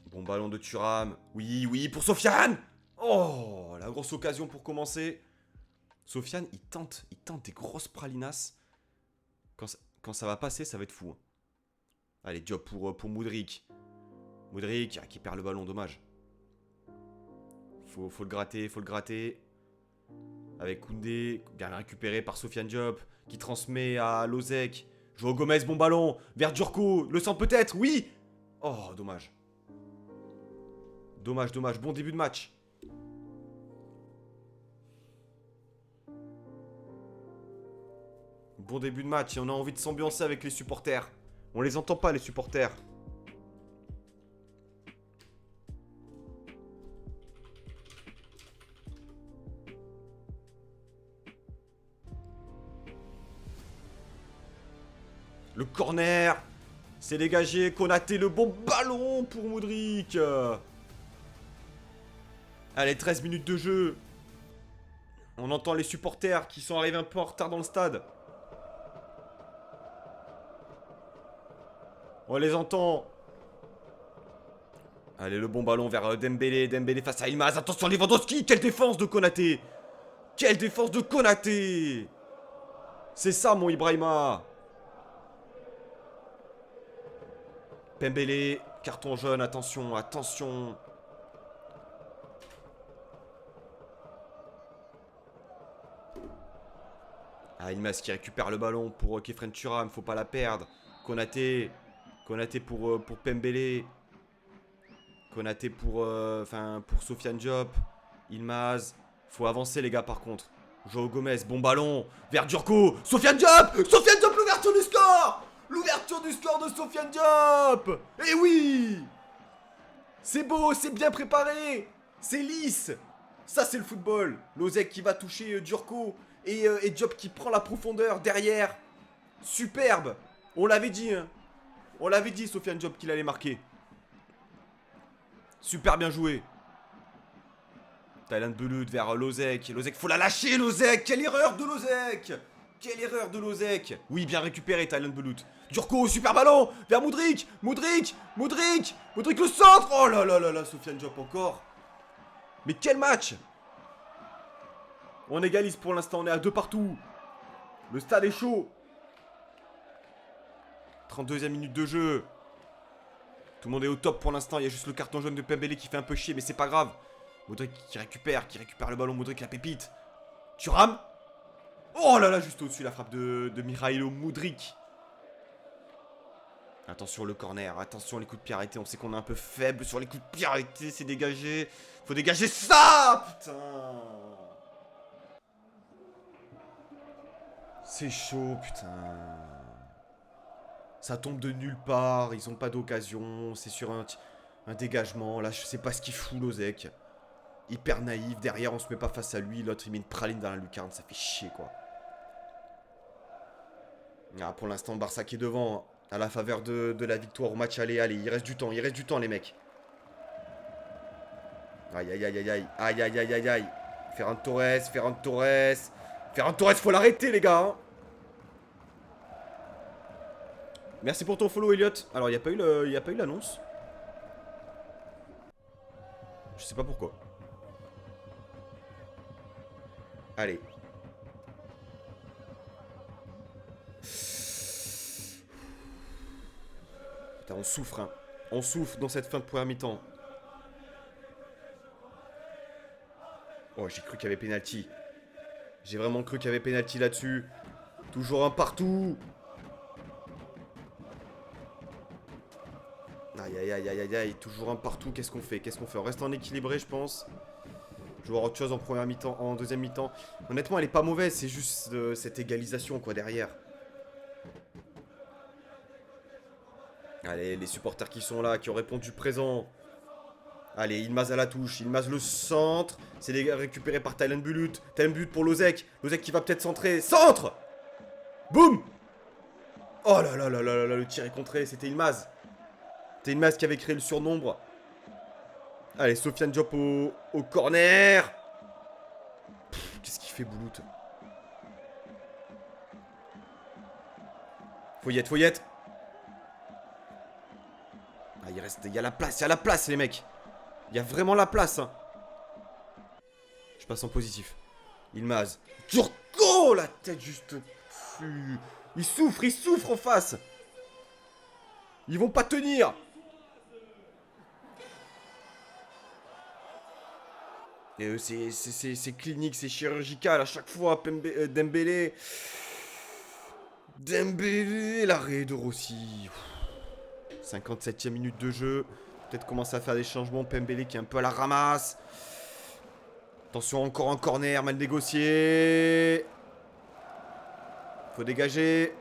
Speaker 1: Bon ballon de Thuram. Oui, pour Sofiane. Oh, la grosse occasion pour commencer. Sofiane, il tente des grosses pralinas. Quand ça va passer, ça va être fou. Hein. Allez, job pour Mudryk. Mudryk qui perd le ballon, dommage. Faut le gratter. Avec Koundé, bien récupéré par Sofiane Diop, qui transmet à Lozek. Joao Gomez, bon ballon. Vers Djurko, le centre peut-être, oui. Oh, dommage. Dommage. Bon début de match. Bon début de match et on a envie de s'ambiancer avec les supporters. On les entend pas, les supporters. Le corner. C'est dégagé. Konaté, le bon ballon pour Mudryk. Allez, 13 minutes de jeu. On entend les supporters qui sont arrivés un peu en retard dans le stade. On les entend. Allez, le bon ballon vers Dembélé. Dembélé face à Yılmaz. Attention, Lewandowski. Quelle défense de Konaté. C'est ça, mon Ibrahima. Pembele. Carton jaune. Attention. Ah, Yılmaz qui récupère le ballon pour Khéphren Thuram. Faut pas la perdre. Konaté pour Pembele. Konaté pour Sofiane Diop. Yılmaz. Faut avancer les gars par contre. Joao Gomez, bon ballon. Vers Djurko. Sofiane Diop, l'ouverture du score. L'ouverture du score de Sofiane Diop. Eh oui. C'est beau, c'est bien préparé. C'est lisse. Ça c'est le football. Lozek qui va toucher Djurko. Et Diop qui prend la profondeur derrière. Superbe. On l'avait dit, hein. Sofiane Diop qu'il allait marquer. Super bien joué. Taylan Belut vers Lozek. Lozek, faut la lâcher, Lozek. Quelle erreur de Lozek. Quelle erreur de Lozek. Oui, bien récupéré, Taylan Belut. Durko, super ballon. Vers Moudric. Moudric le centre. Oh là là là là, Sofiane Diop encore. Mais quel match. On égalise pour l'instant, on est à 2 partout. Le stade est chaud. 32e minute de jeu. Tout le monde est au top pour l'instant. Il y a juste le carton jaune de Pembele qui fait un peu chier, mais c'est pas grave. Modric qui récupère le ballon. Modric la pépite. Thuram. Oh là là, juste au-dessus la frappe de Mikhailo Mudryk. Attention le corner, attention les coups de pied arrêtés. On sait qu'on est un peu faible sur les coups de pied arrêtés. C'est dégagé. Faut dégager ça. Putain. C'est chaud, putain. Ça tombe de nulle part. Ils ont pas d'occasion. C'est sur un dégagement. Là, je sais pas ce qu'il fout, Lozek. Hyper naïf. Derrière, on se met pas face à lui. L'autre, il met une praline dans la lucarne. Ça fait chier, quoi. Ah, pour l'instant, Barça qui est devant. À la faveur de la victoire au match aller. Allez, il reste du temps, les mecs. Aïe, aïe, aïe, aïe, aïe. Aïe, aïe, aïe, aïe, aïe. Ferran Torres, faut l'arrêter, les gars. Hein. Merci pour ton follow, Elliot. Alors, il n'y a pas eu l'annonce. Je sais pas pourquoi. Allez. Putain, on souffre, hein. On souffre dans cette fin de première mi-temps. Oh, j'ai cru qu'il y avait pénalty. J'ai vraiment cru qu'il y avait pénalty là-dessus. Toujours un partout. Aïe, aïe, aïe, aïe, aïe, aïe. Toujours un partout. Qu'est-ce qu'on fait? On reste en équilibré, je pense. Je vais voir autre chose en première mi-temps, en deuxième mi-temps. Honnêtement, elle est pas mauvaise. C'est juste cette égalisation, quoi, derrière. Allez, les supporters qui sont là, qui ont répondu présent. Allez, Yilmaz à la touche. Yilmaz le centre. C'est récupéré par Taylan Belut. Taylan Belut pour Lozek. Lozek qui va peut-être centrer. Centre. Boum. Oh là là là là là, le tir est contré. C'était Yilmaz. C'était Yilmaz qui avait créé le surnombre. Allez, Sofiane Diop au corner. Qu'est-ce qu'il fait, Boulout? Foyette. Ah, il y a la place, les mecs. Il y a vraiment la place. Hein. Je passe en positif. Yilmaz. Turco, la tête juste. Il souffre en face. Ils vont pas tenir. C'est clinique, c'est chirurgical à chaque fois. Dembélé. L'arrêt de Rossi. 57e minute de jeu. Peut-être commencer à faire des changements. Pembele qui est un peu à la ramasse. Attention, encore un corner mal négocié. Faut dégager.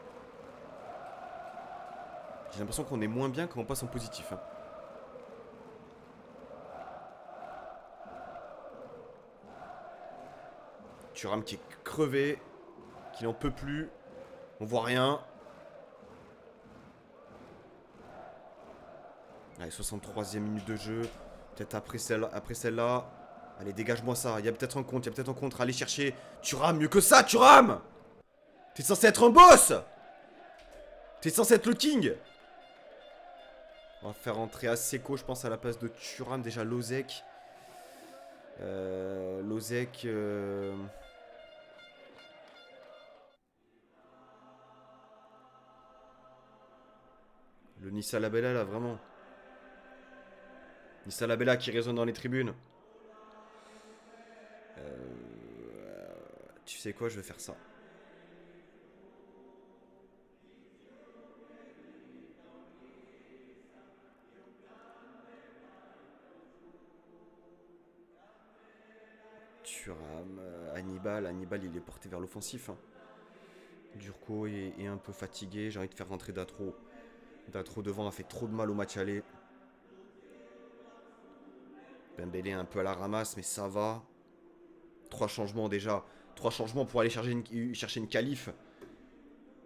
Speaker 1: J'ai l'impression qu'on est moins bien quand on passe en positif. Hein. Thuram qui est crevé. Qui n'en peut plus. On voit rien. Allez, 63e minute de jeu. Peut-être après celle-là. Allez, dégage-moi ça. Il y a peut-être un contre. Allez chercher. Thuram, mieux que ça, Thuram. T'es censé être un boss. T'es censé être le king. On va faire entrer Asseco, je pense, à la place de Thuram. Déjà, Lozek. Lozek. Le Nissa Labella, là, vraiment. Nissa Labella qui résonne dans les tribunes. Tu sais quoi, je vais faire ça. Thuram, Hannibal il est porté vers l'offensif. Hein. Durko est un peu fatigué. J'ai envie de faire rentrer Datro. Datro devant a fait trop de mal au match aller. Pembele est un peu à la ramasse, mais ça va. 3 changements déjà. 3 changements pour aller chercher une qualif.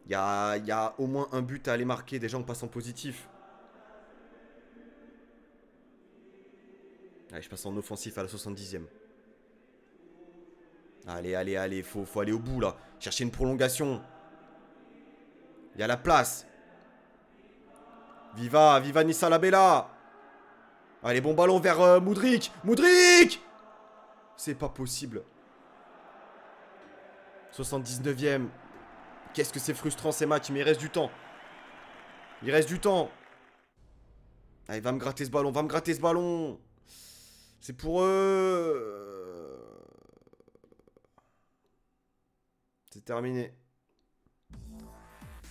Speaker 1: Il y a au moins un but à aller marquer. Déjà, on passe en positif. Allez, je passe en offensif à la 70e. Allez, allez, allez, faut aller au bout là. Chercher une prolongation. Il y a la place. Viva, viva Nissa Labella. Allez, bon ballon vers Moudric. Moudric. C'est pas possible. 79e. Qu'est-ce que c'est frustrant ces matchs, mais il reste du temps. Il reste du temps. Allez, va me gratter ce ballon, va me gratter ce ballon. C'est pour eux. C'est terminé.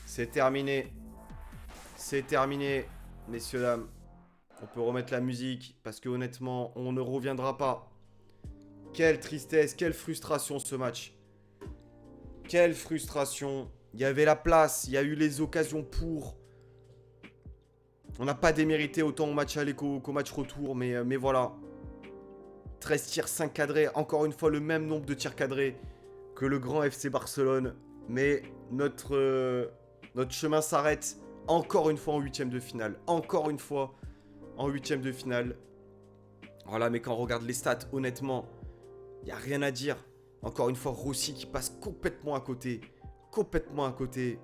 Speaker 1: C'est terminé. C'est terminé, messieurs, dames. On peut remettre la musique parce que honnêtement, on ne reviendra pas. Quelle tristesse, quelle frustration ce match. Quelle frustration. Il y avait la place, il y a eu les occasions pour. On n'a pas démérité autant au match aller qu'au match retour, mais voilà. 13 tirs, 5 cadrés. Encore une fois, le même nombre de tirs cadrés que le grand FC Barcelone. Mais notre chemin s'arrête encore une fois en huitième de finale. Encore une fois en huitième de finale. Voilà, mais quand on regarde les stats, honnêtement, il n'y a rien à dire. Encore une fois, Rossi qui passe complètement à côté. Complètement à côté.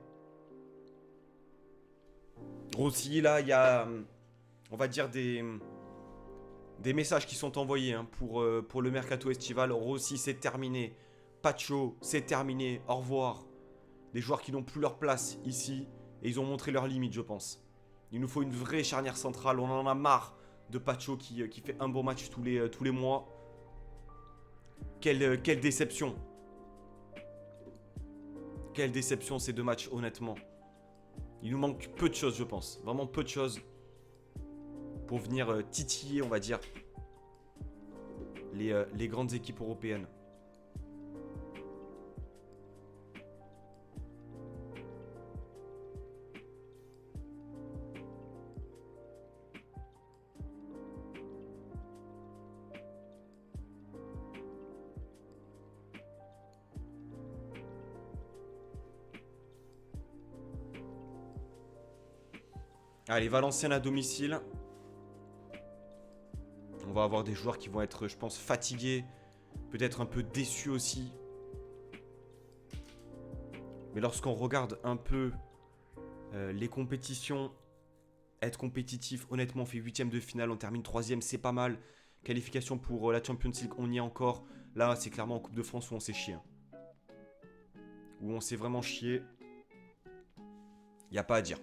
Speaker 1: Rossi, là, il y a, on va dire, des messages qui sont envoyés pour le mercato estival. Rossi, c'est terminé. Pacho, c'est terminé. Au revoir. Des joueurs qui n'ont plus leur place ici. Et ils ont montré leurs limites, je pense. Il nous faut une vraie charnière centrale. On en a marre de Pacho qui fait un bon match tous les mois. Quelle déception. Quelle déception ces deux matchs, honnêtement. Il nous manque peu de choses, je pense. Vraiment peu de choses pour venir titiller, on va dire, les grandes équipes européennes. Allez, Valenciennes à domicile. On va avoir des joueurs qui vont être, je pense, fatigués. Peut-être un peu déçus aussi. Mais lorsqu'on regarde un peu les compétitions, être compétitif, honnêtement, on fait 8ème de finale, on termine 3ème, c'est pas mal. Qualification pour la Champions League, on y est encore. Là, c'est clairement en Coupe de France où on s'est chié. Où on s'est vraiment chié. Il n'y a pas à dire.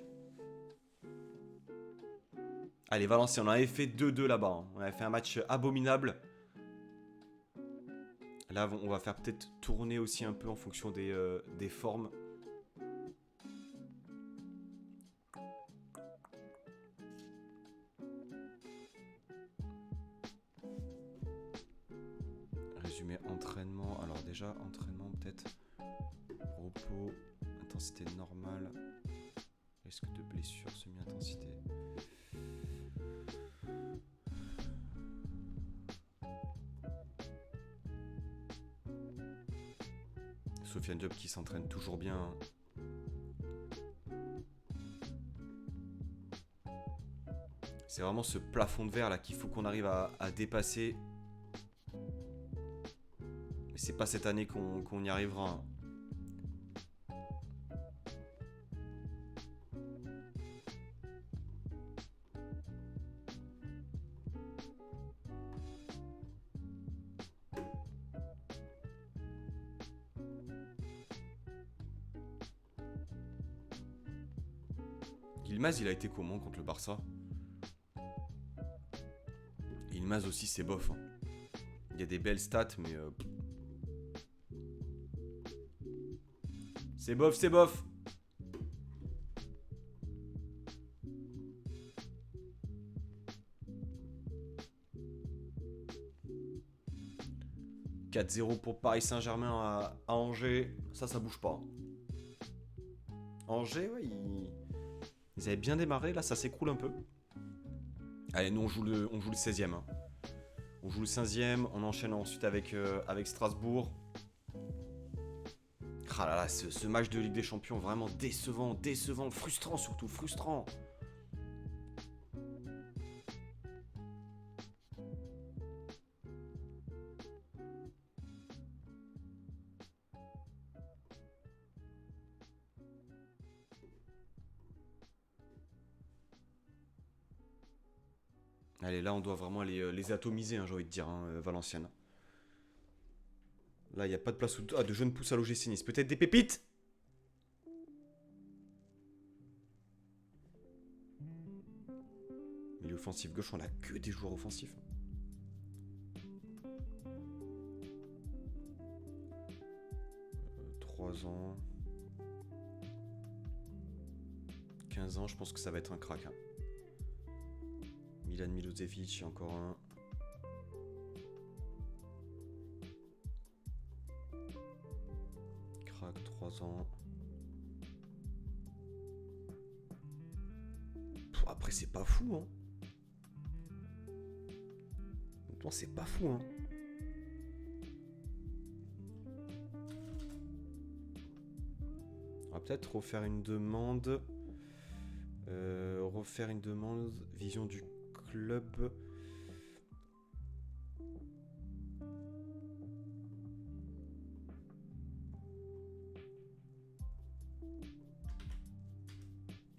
Speaker 1: Allez, Valenciennes, on avait fait 2-2 là-bas. On avait fait un match abominable. Là, on va faire peut-être tourner aussi un peu en fonction des formes. Résumé entraînement. Alors déjà, entraînement peut-être. Repos. Intensité normale. Risque de blessure, semi-intensité. Sofiane Diop qui s'entraîne toujours bien. C'est vraiment ce plafond de verre là qu'il faut qu'on arrive à dépasser. Mais c'est pas cette année qu'on y arrivera. Yilmaz, il a été comment contre le Barça? Yilmaz aussi, c'est bof. Hein. Il y a des belles stats, mais... C'est bof, c'est bof. « 4-0 pour Paris Saint-Germain à Angers. Ça bouge pas. Angers, ouais, ils avaient bien démarré. Là, ça s'écroule un peu. Allez, nous, on joue le 16e. Hein. On joue le 15e. On enchaîne ensuite avec Strasbourg. Ah là là, ce match de Ligue des Champions, vraiment décevant, frustrant surtout, frustrant. Allez, là, on doit vraiment les atomiser, hein, j'ai envie de dire, hein, Valenciennes. Là, il n'y a pas de place de jeunes pousses à l'OGC Nice. Peut-être des pépites. Milieu offensif gauche, on a que des joueurs offensifs. 3 ans. 15 ans, je pense que ça va être un crack. Hein. Milan Milosevic, encore un. Crack, 3 ans. Après, c'est pas fou, hein. Honnêtement, c'est pas fou, hein. On va peut-être refaire une demande. Refaire une demande. Vision du club.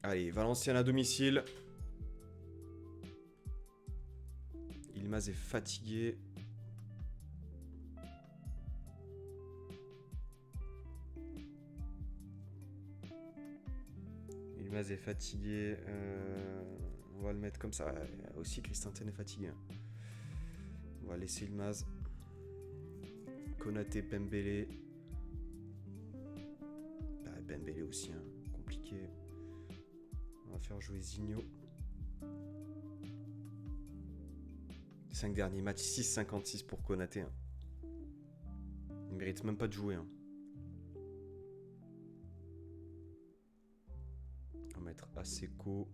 Speaker 1: Allez, Valenciennes à domicile. Ilmaz est fatigué. Ilmaz est fatigué. On va le mettre comme ça. Aussi, Christensen est fatigué. On va laisser Ilmaz. Konaté, Pembele. Bah, Pembele aussi, hein. Compliqué. On va faire jouer Zinho. 5 derniers matchs, 6,56 pour Konaté. Hein. Il mérite même pas de jouer. Hein. On va mettre Aseko.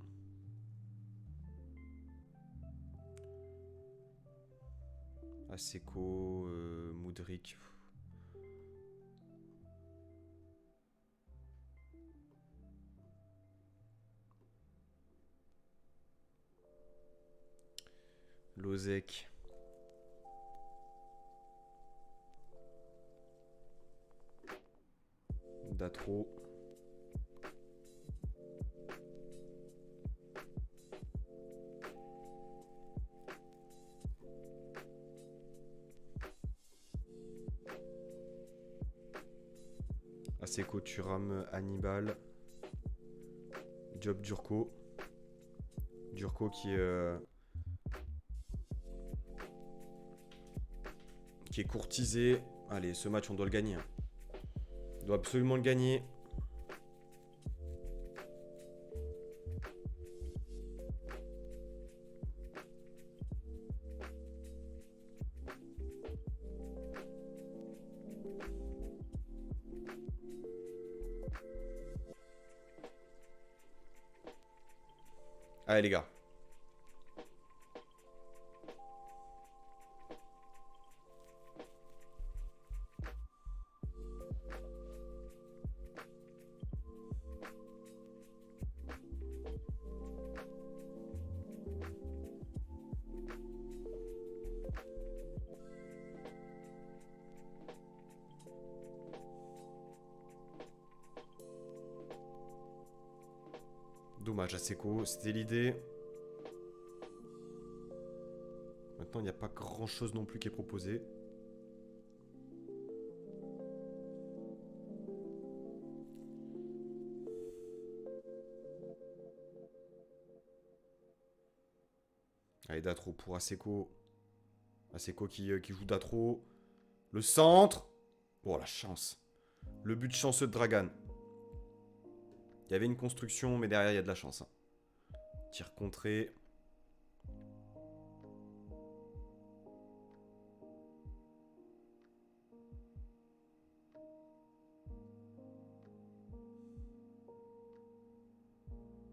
Speaker 1: Aseko, Mudryk. Lozek. Datro. Aseko, Thuram, Hannibal. Job Durko. Durko qui est courtisé. Allez, ce match, on doit le gagner. Hein. On doit absolument le gagner. Allez, les gars. Dommage, Aseko, c'était l'idée. Maintenant, il n'y a pas grand chose non plus qui est proposé. Allez, Datro pour Aseko. Aseko qui joue Datro. Le centre. Oh, la chance. Le but chanceux de Dragan. Il y avait une construction, mais derrière, il y a de la chance. Hein. Tir contré.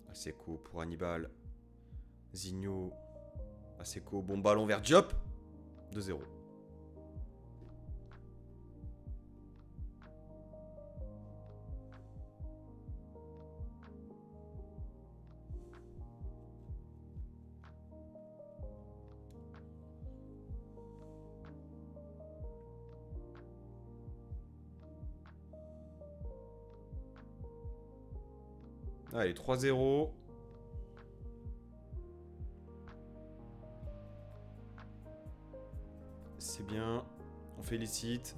Speaker 1: Aseko pour Hannibal. Zinho. Aseko, bon ballon vers Diop. 2-0. Allez, 3-0. c'est bien. On félicite.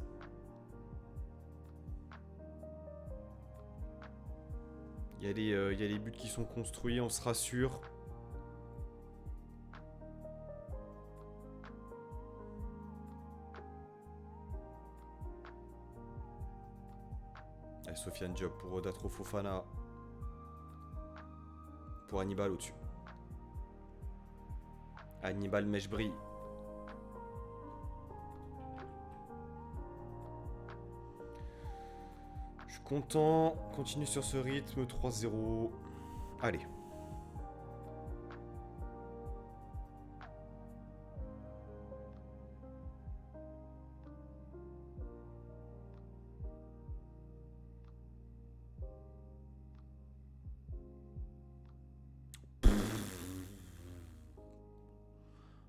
Speaker 1: Il y a les buts qui sont construits, on se rassure. Allez, Sofiane Diop pour Datro Fofana. Pour Hannibal au-dessus. Hannibal Mejbri. Je suis content. Continue sur ce rythme. 3-0. Allez.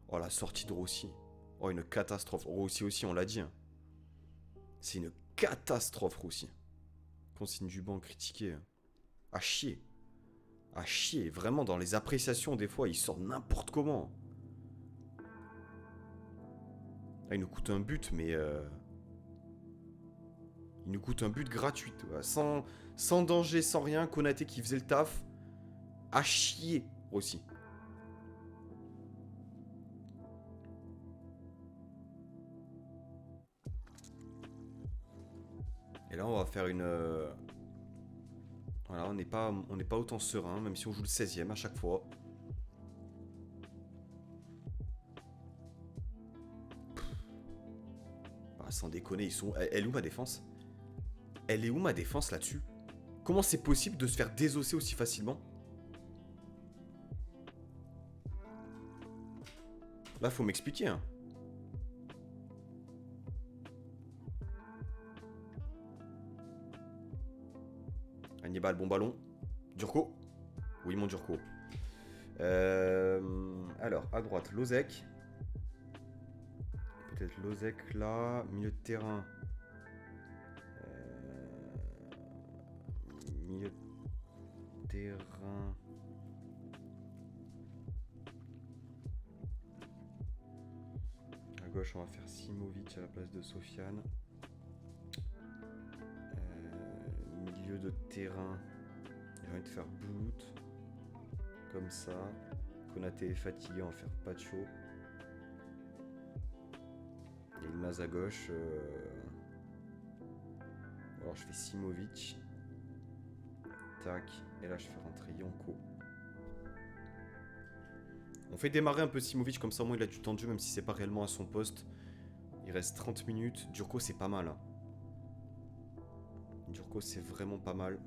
Speaker 1: Oh, la sortie de Rossi. Oh, une catastrophe. Rossi aussi, on l'a dit. Hein. C'est une catastrophe, Rossi. Consigne du banc critiqué. À chier. À chier. Vraiment, dans les appréciations, des fois, il sort n'importe comment. Ah, il nous coûte un but, mais... Il nous coûte un but gratuit. Sans danger, sans rien. Konaté qui faisait le taf. À chier, Rossi. Et là, on va faire une... Voilà, on n'est pas autant serein, même si on joue le 16e à chaque fois. Bah, sans déconner, ils sont... Elle est où ma défense? Elle est où ma défense là-dessus? Comment c'est possible de se faire désosser aussi facilement? Là, faut m'expliquer, hein. Hannibal, bon ballon. Durko. Oui, mon Durko. Alors, à droite, Lozek. Peut-être Lozek là. Milieu de terrain. Milieu de terrain. À gauche, on va faire Simovic à la place de Sofiane. Milieu de terrain, j'ai envie de faire Boot comme ça. Konaté est fatigué, on va faire Pacho. Et Ilmaz à gauche. Alors je fais Simovic. Tac. Et là je fais rentrer Yonko. On fait démarrer un peu Simovic, comme ça au moins il a du temps de jeu, même si c'est pas réellement à son poste. Il reste 30 minutes. Durko c'est pas mal. Hein. Durko c'est vraiment pas mal.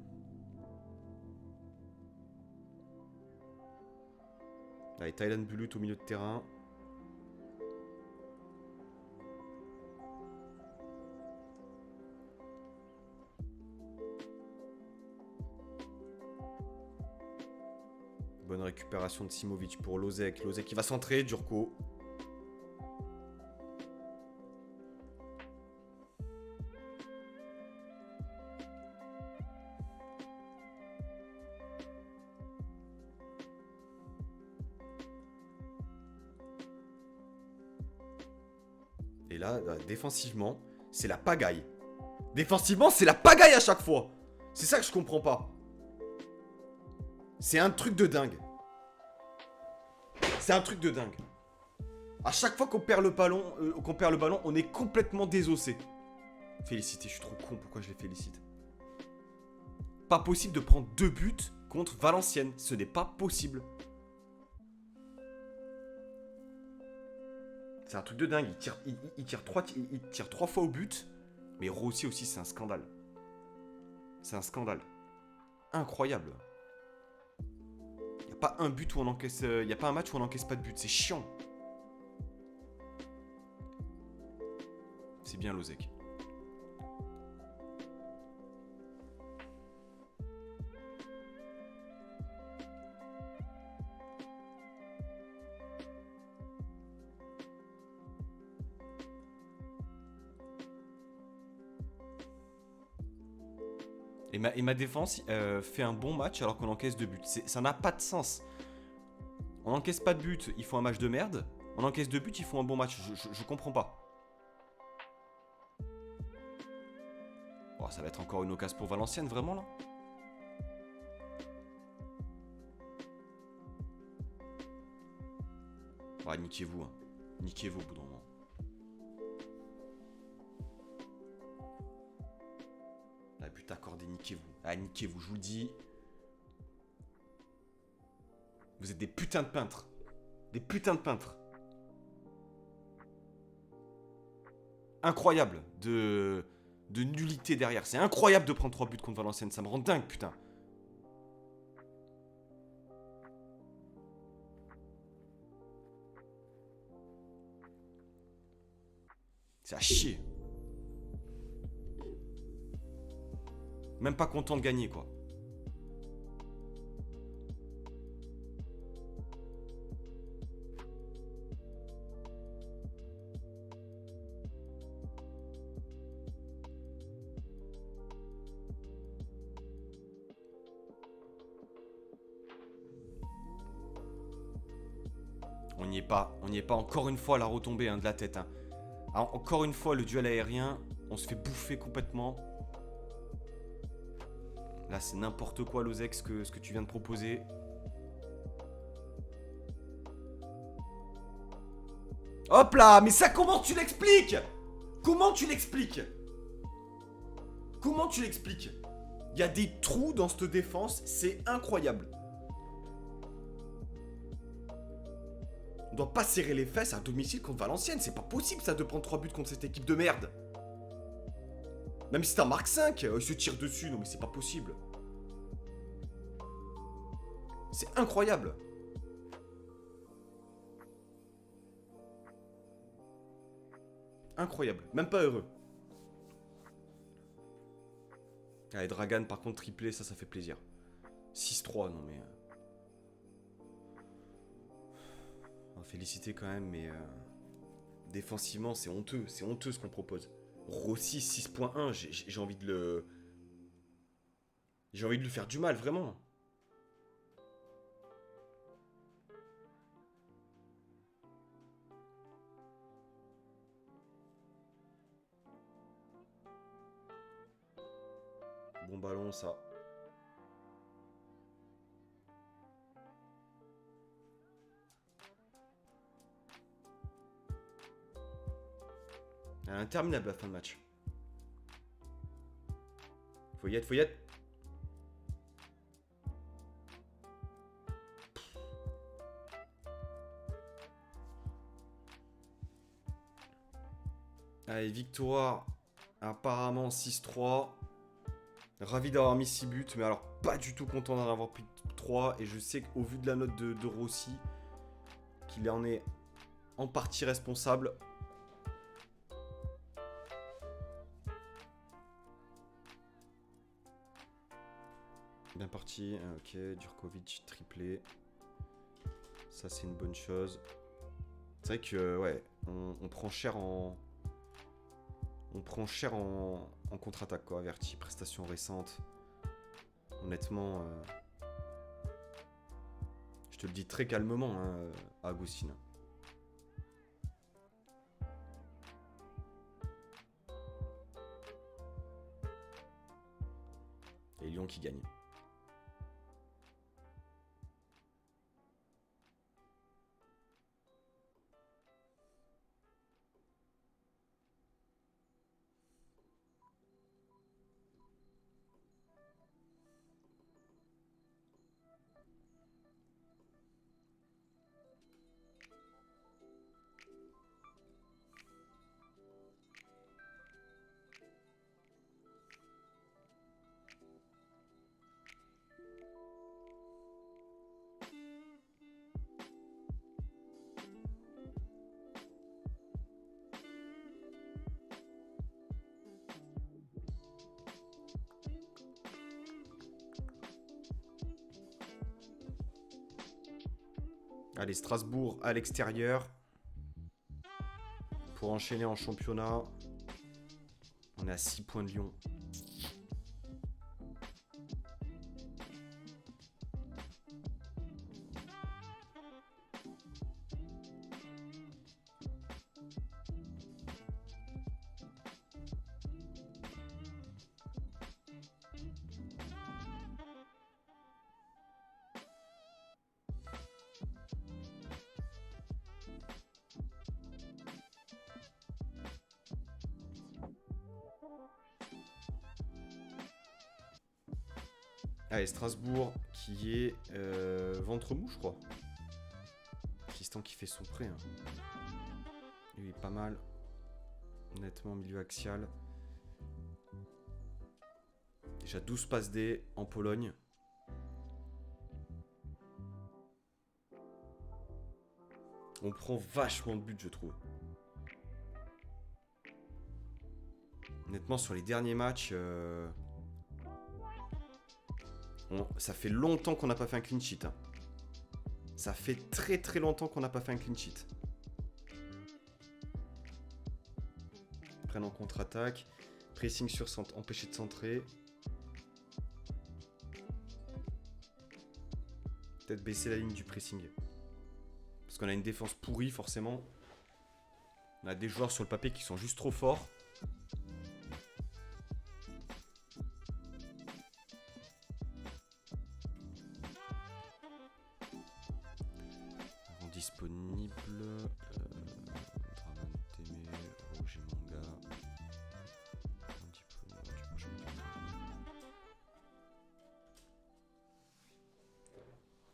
Speaker 1: Allez, Thailand Bulut au milieu de terrain. Bonne récupération de Simovic pour Lozek. Lozek qui va centrer, Durko. Et là, défensivement, c'est la pagaille. Défensivement, c'est la pagaille à chaque fois. C'est ça que je comprends pas. C'est un truc de dingue. C'est un truc de dingue. À chaque fois qu'on perd le ballon, on est complètement désossé. Félicité, je suis trop con, pourquoi je les félicite? Pas possible de prendre 2 buts contre Valenciennes. Ce n'est pas possible. C'est un truc de dingue. Il tire 3 fois au but. Mais Rossi aussi, c'est un scandale. C'est un scandale. Incroyable. Il n'y a pas un but où on encaisse. Il n'y a pas un match où on n'encaisse pas de but. C'est chiant. C'est bien Lozek. Et ma défense fait un bon match alors qu'on encaisse 2 buts. Ça n'a pas de sens. On n'encaisse pas de but, il faut un match de merde. On encaisse 2 buts, il faut un bon match. Je comprends pas. Bon, ça va être encore une occasion pour Valenciennes, vraiment, là. Ouais, niquez-vous, hein. Niquez-vous au bout d'un moment. Ah, but accordé, niquez-vous. Ah, niquez-vous, je vous le dis. Vous êtes des putains de peintres. Des putains de peintres. Incroyable de nullité derrière. C'est incroyable de prendre 3 buts contre Valenciennes. Ça me rend dingue, putain. C'est à chier. Même pas content de gagner, quoi. On n'y est pas. On n'y est pas encore une fois à la retombée hein, de la tête. Hein. Alors, encore une fois, le duel aérien, on se fait bouffer complètement. Là, c'est n'importe quoi, Lozec, ce que tu viens de proposer. Hop là, mais ça, comment tu l'expliques? Comment tu l'expliques? Comment tu l'expliques? Il y a des trous dans cette défense, c'est incroyable. On doit pas serrer les fesses à domicile contre Valenciennes. C'est pas possible ça de prendre 3 buts contre cette équipe de merde. Même si t'as marque 5, il se tire dessus. Non mais c'est pas possible. C'est incroyable. Incroyable. Même pas heureux. Allez, Dragan par contre triplé, ça fait plaisir. 6-3, non mais... On va féliciter quand même, mais... Défensivement, c'est honteux ce qu'on propose. Rossi 6.1, j'ai envie de le... J'ai envie de lui faire du mal, vraiment. Bon ballon, ça. Interminable la fin de match. Faut y être, faut y être. Allez, victoire. Apparemment 6-3. Ravi d'avoir mis 6 buts, mais alors pas du tout content d'en avoir pris 3. Et je sais qu'au vu de la note de Rossi, qu'il en est en partie responsable. Bien parti, ok, Djurkovic triplé. Ça c'est une bonne chose. C'est vrai que ouais, on prend cher en... On prend cher en contre-attaque quoi, Verti, prestation récente. Honnêtement, je te le dis très calmement, hein, Agustin. Et Lyon qui gagne. Allez, Strasbourg à l'extérieur. Pour enchaîner en championnat. On est à 6 points de Lyon. Allez, Strasbourg qui est ventre mou, je crois. Tristan qui fait son prêt. Hein. Lui, pas mal. Nettement milieu axial. Déjà 12 passes D en Pologne. On prend vachement de buts, je trouve. Honnêtement, sur les derniers matchs, ça fait longtemps qu'on n'a pas fait un clean sheet. Hein. Ça fait très très longtemps qu'on n'a pas fait un clean sheet. Prennent en contre-attaque. Pressing sur centre, empêcher de centrer. Peut-être baisser la ligne du pressing. Parce qu'on a une défense pourrie, forcément. On a des joueurs sur le papier qui sont juste trop forts. Disponible. Draman Témé, Roger Manga.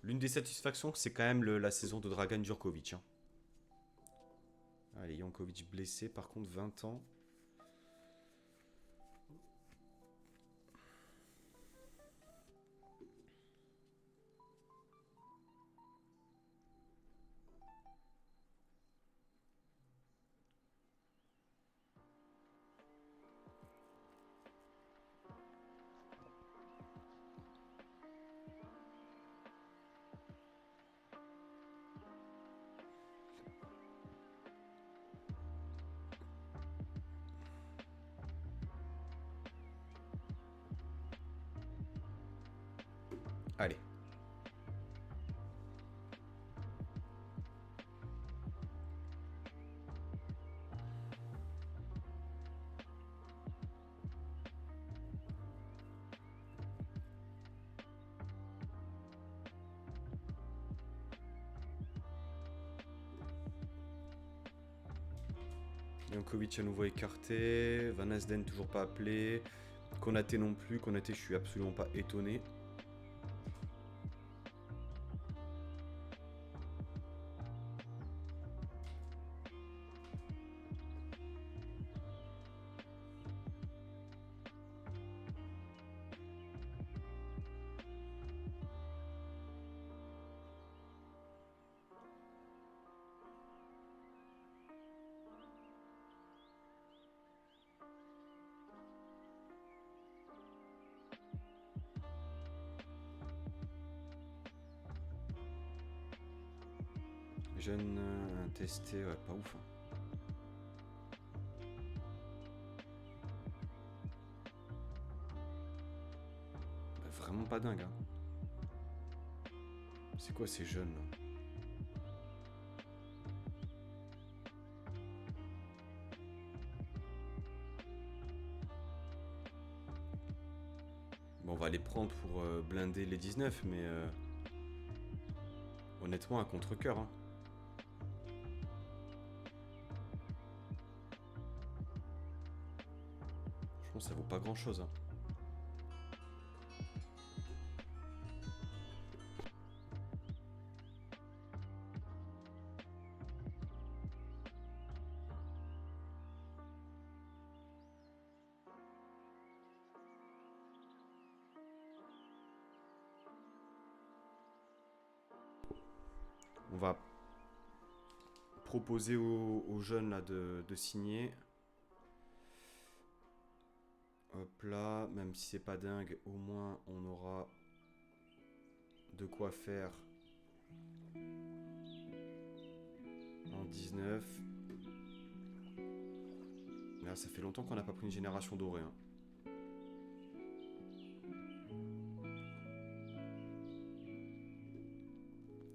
Speaker 1: L'une des satisfactions, c'est quand même la saison de Dragan Djurkovic. Hein. Allez, Jankovic blessé, par contre, 20 ans. Allez. Jankovic à nouveau écarté. Van Asden toujours pas appelé. Konaté non plus. Konaté, je suis absolument pas étonné. Jeune testé, ouais, pas ouf. Hein. Bah, vraiment pas dingue. Hein. C'est quoi ces jeunes là? Bon, on va les prendre pour blinder les 19, mais honnêtement, un contre-cœur. Hein. Je pense que ça vaut pas grand-chose. Hein. On va proposer aux jeunes là, de signer. Hop là, même si c'est pas dingue, au moins on aura de quoi faire en 19. Là, ça fait longtemps qu'on n'a pas pris une génération dorée. Hein.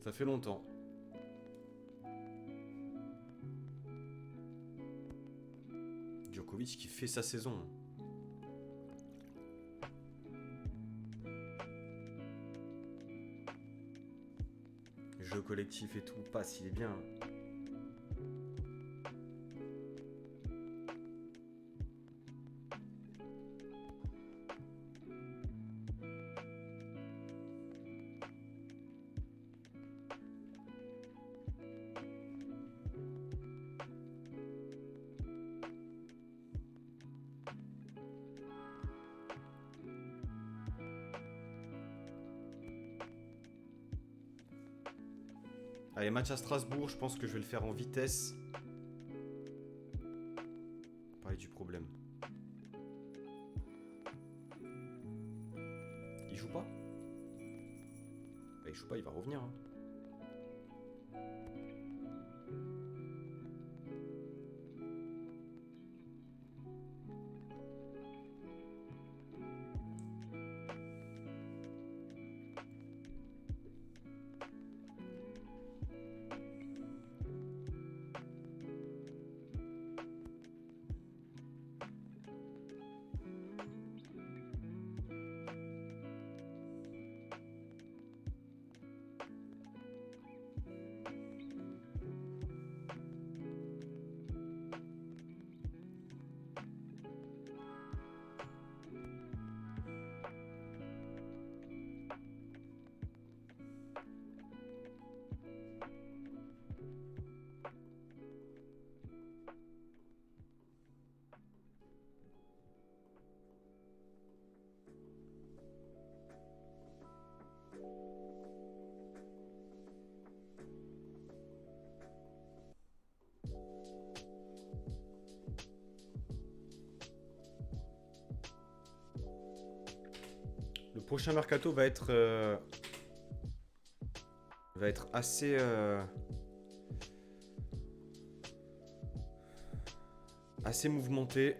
Speaker 1: Ça fait longtemps. Djokovic qui fait sa saison. Jeu collectif et tout, passe, il est bien. Allez, match à Strasbourg, je pense que je vais le faire en vitesse. Parler du problème. Il joue pas? Bah, il joue pas, il va revenir. Hein. Le prochain mercato va être assez assez mouvementé.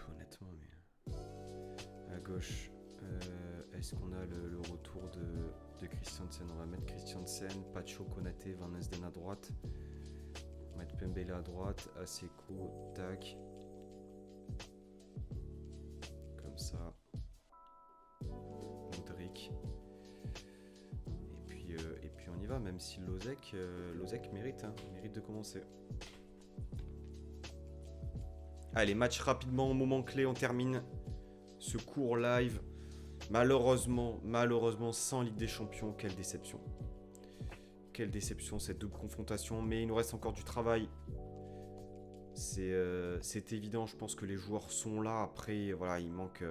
Speaker 1: Honnêtement, mais à gauche, est-ce qu'on a le retour de Christiansen? On va mettre Christiansen, Pacho, Konaté, Van Nesden à droite. On va mettre Pembele à droite, Aseko, tac. Ça, Modric, et puis on y va, même si Lozek mérite de commencer. Allez, match rapidement au moment clé, on termine ce court live. Malheureusement sans Ligue des Champions, quelle déception cette double confrontation, mais il nous reste encore du travail. C'est évident, je pense que les joueurs sont là. Après, voilà, il manque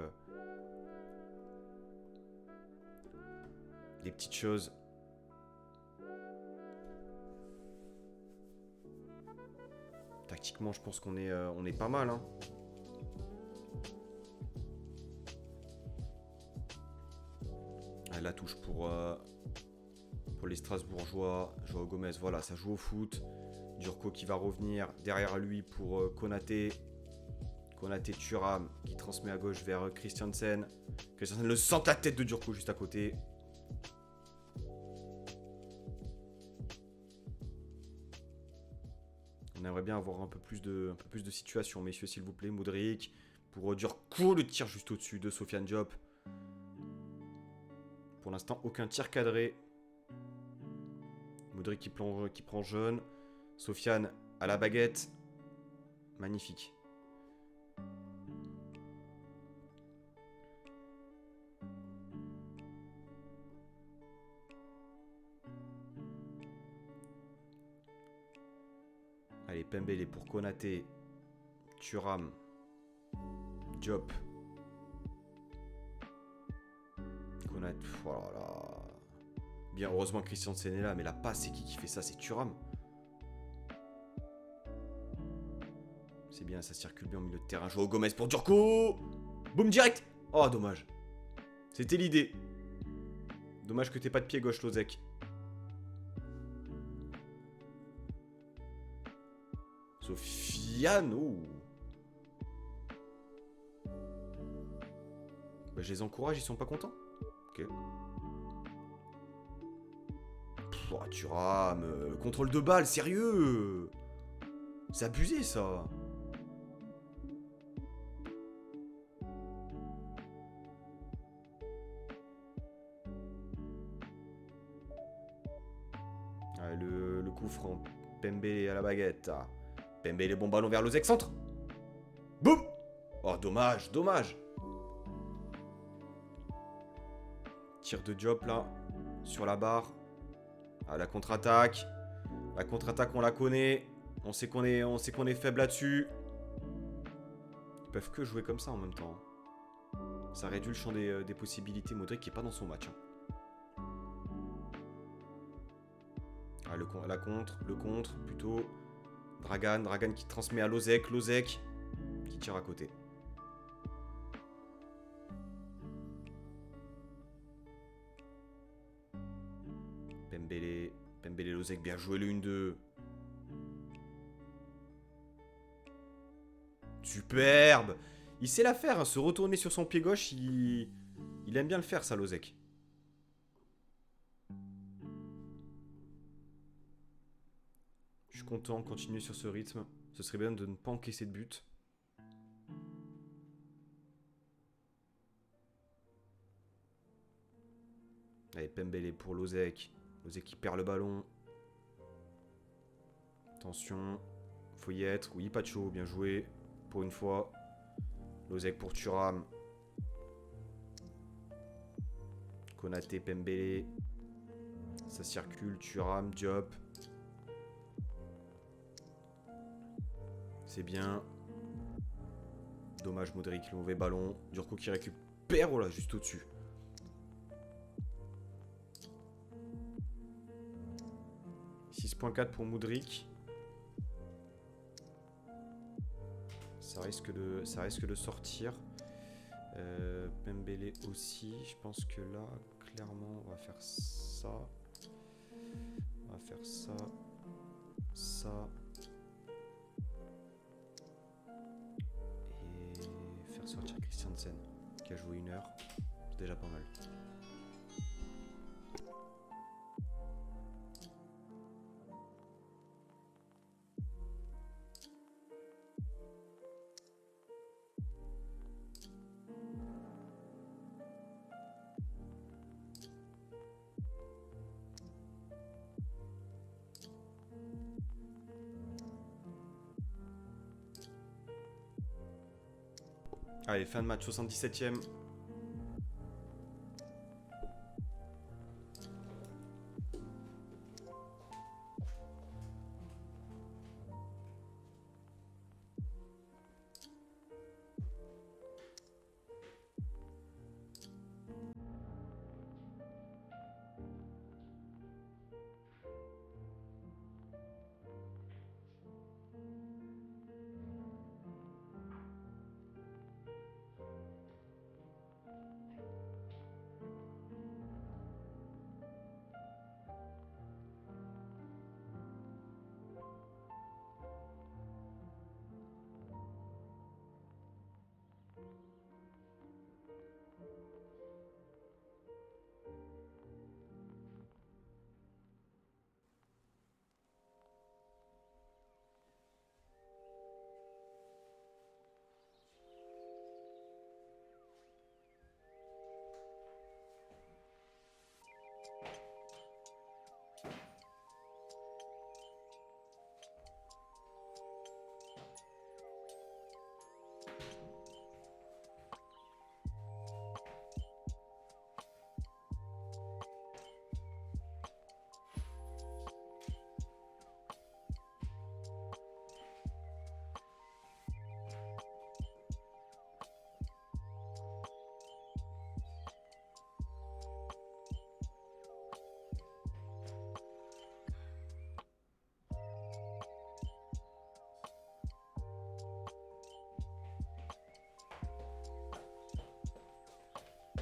Speaker 1: des petites choses. Tactiquement, je pense qu'on est pas mal. Hein. La touche pour les Strasbourgeois. Joao Gomez, voilà, ça joue au foot. Djurko qui va revenir derrière lui pour Konaté. Konaté Thuram qui transmet à gauche vers Christiansen. Christiansen le centre la tête de Djurko juste à côté. On aimerait bien avoir un peu plus de situations, messieurs, s'il vous plaît. Modric pour Djurko, le tir juste au-dessus de Sofiane Diop. Pour l'instant, aucun tir cadré. Modric qui prend jaune. Sofiane à la baguette. Magnifique. Allez, Pembele pour Konaté. Thuram. Diop. Konaté. Oh là là. Bien, heureusement Christiansen est là, mais la passe, c'est qui fait ça? C'est Thuram. C'est bien, ça circule bien au milieu de terrain. Joao Gomez pour Djurko. Boum, direct. Oh, dommage. C'était l'idée. Dommage que t'aies pas de pied gauche, Lozek. Sofiane. Oh. Bah, je les encourage, ils sont pas contents. Ok. Oh, Thuram. Contrôle de balle, sérieux. C'est abusé, ça. Le coup franc. Pembele à la baguette. Pembele, bon ballon vers Lozek, centre. Boum. Oh, dommage, dommage. Tir de Diop, là. Sur la barre. Ah, la contre-attaque. La contre-attaque, on la connaît. On sait qu'on est faible là-dessus. Ils peuvent que jouer comme ça en même temps. Ça réduit le champ des possibilités. Modric qui est pas dans son match. Hein. Ah, la contre, le contre, plutôt. Dragan qui transmet à Lozek, Lozek qui tire à côté. Pembele, Lozek, bien joué le 1-2. Superbe. Il sait la faire, hein, se retourner sur son pied gauche, il aime bien le faire ça, Lozek. Je suis content de continuer sur ce rythme. Ce serait bien de ne pas encaisser de but. Allez, Pembele pour Lozek. Lozek qui perd le ballon. Attention. Faut y être. Oui, Pacho, bien joué. Pour une fois. Lozek pour Thuram. Konaté, Pembele. Ça circule. Thuram, Diop. C'est bien. Dommage, Modric, le mauvais ballon. Durko qui récupère. Oh là, juste au-dessus. « 6.4 pour Modric. Ça risque de sortir. Pembele aussi. Je pense que là, clairement, on va faire ça. On va faire ça. Ça. Et faire sortir Christiansen, qui a joué 1 heure. C'est déjà pas mal. Allez, fin de match, 77ème.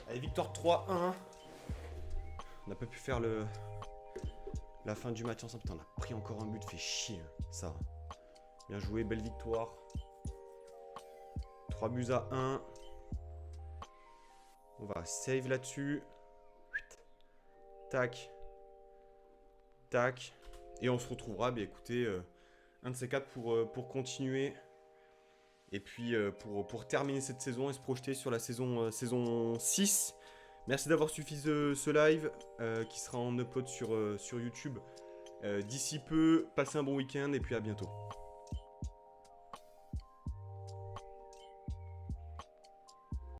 Speaker 1: Allez, victoire 3-1. On n'a pas pu faire la fin du match ensemble. Putain, on a pris encore un but, fait chier. Ça. Bien joué, belle victoire. 3-1. On va save là-dessus. Tac. Tac. Et on se retrouvera, bah, écoutez, un de ces quatre pour continuer. Et puis pour terminer cette saison et se projeter sur la saison 6. Merci d'avoir suivi ce live qui sera en upload sur YouTube. D'ici peu, passez un bon week-end et puis à bientôt.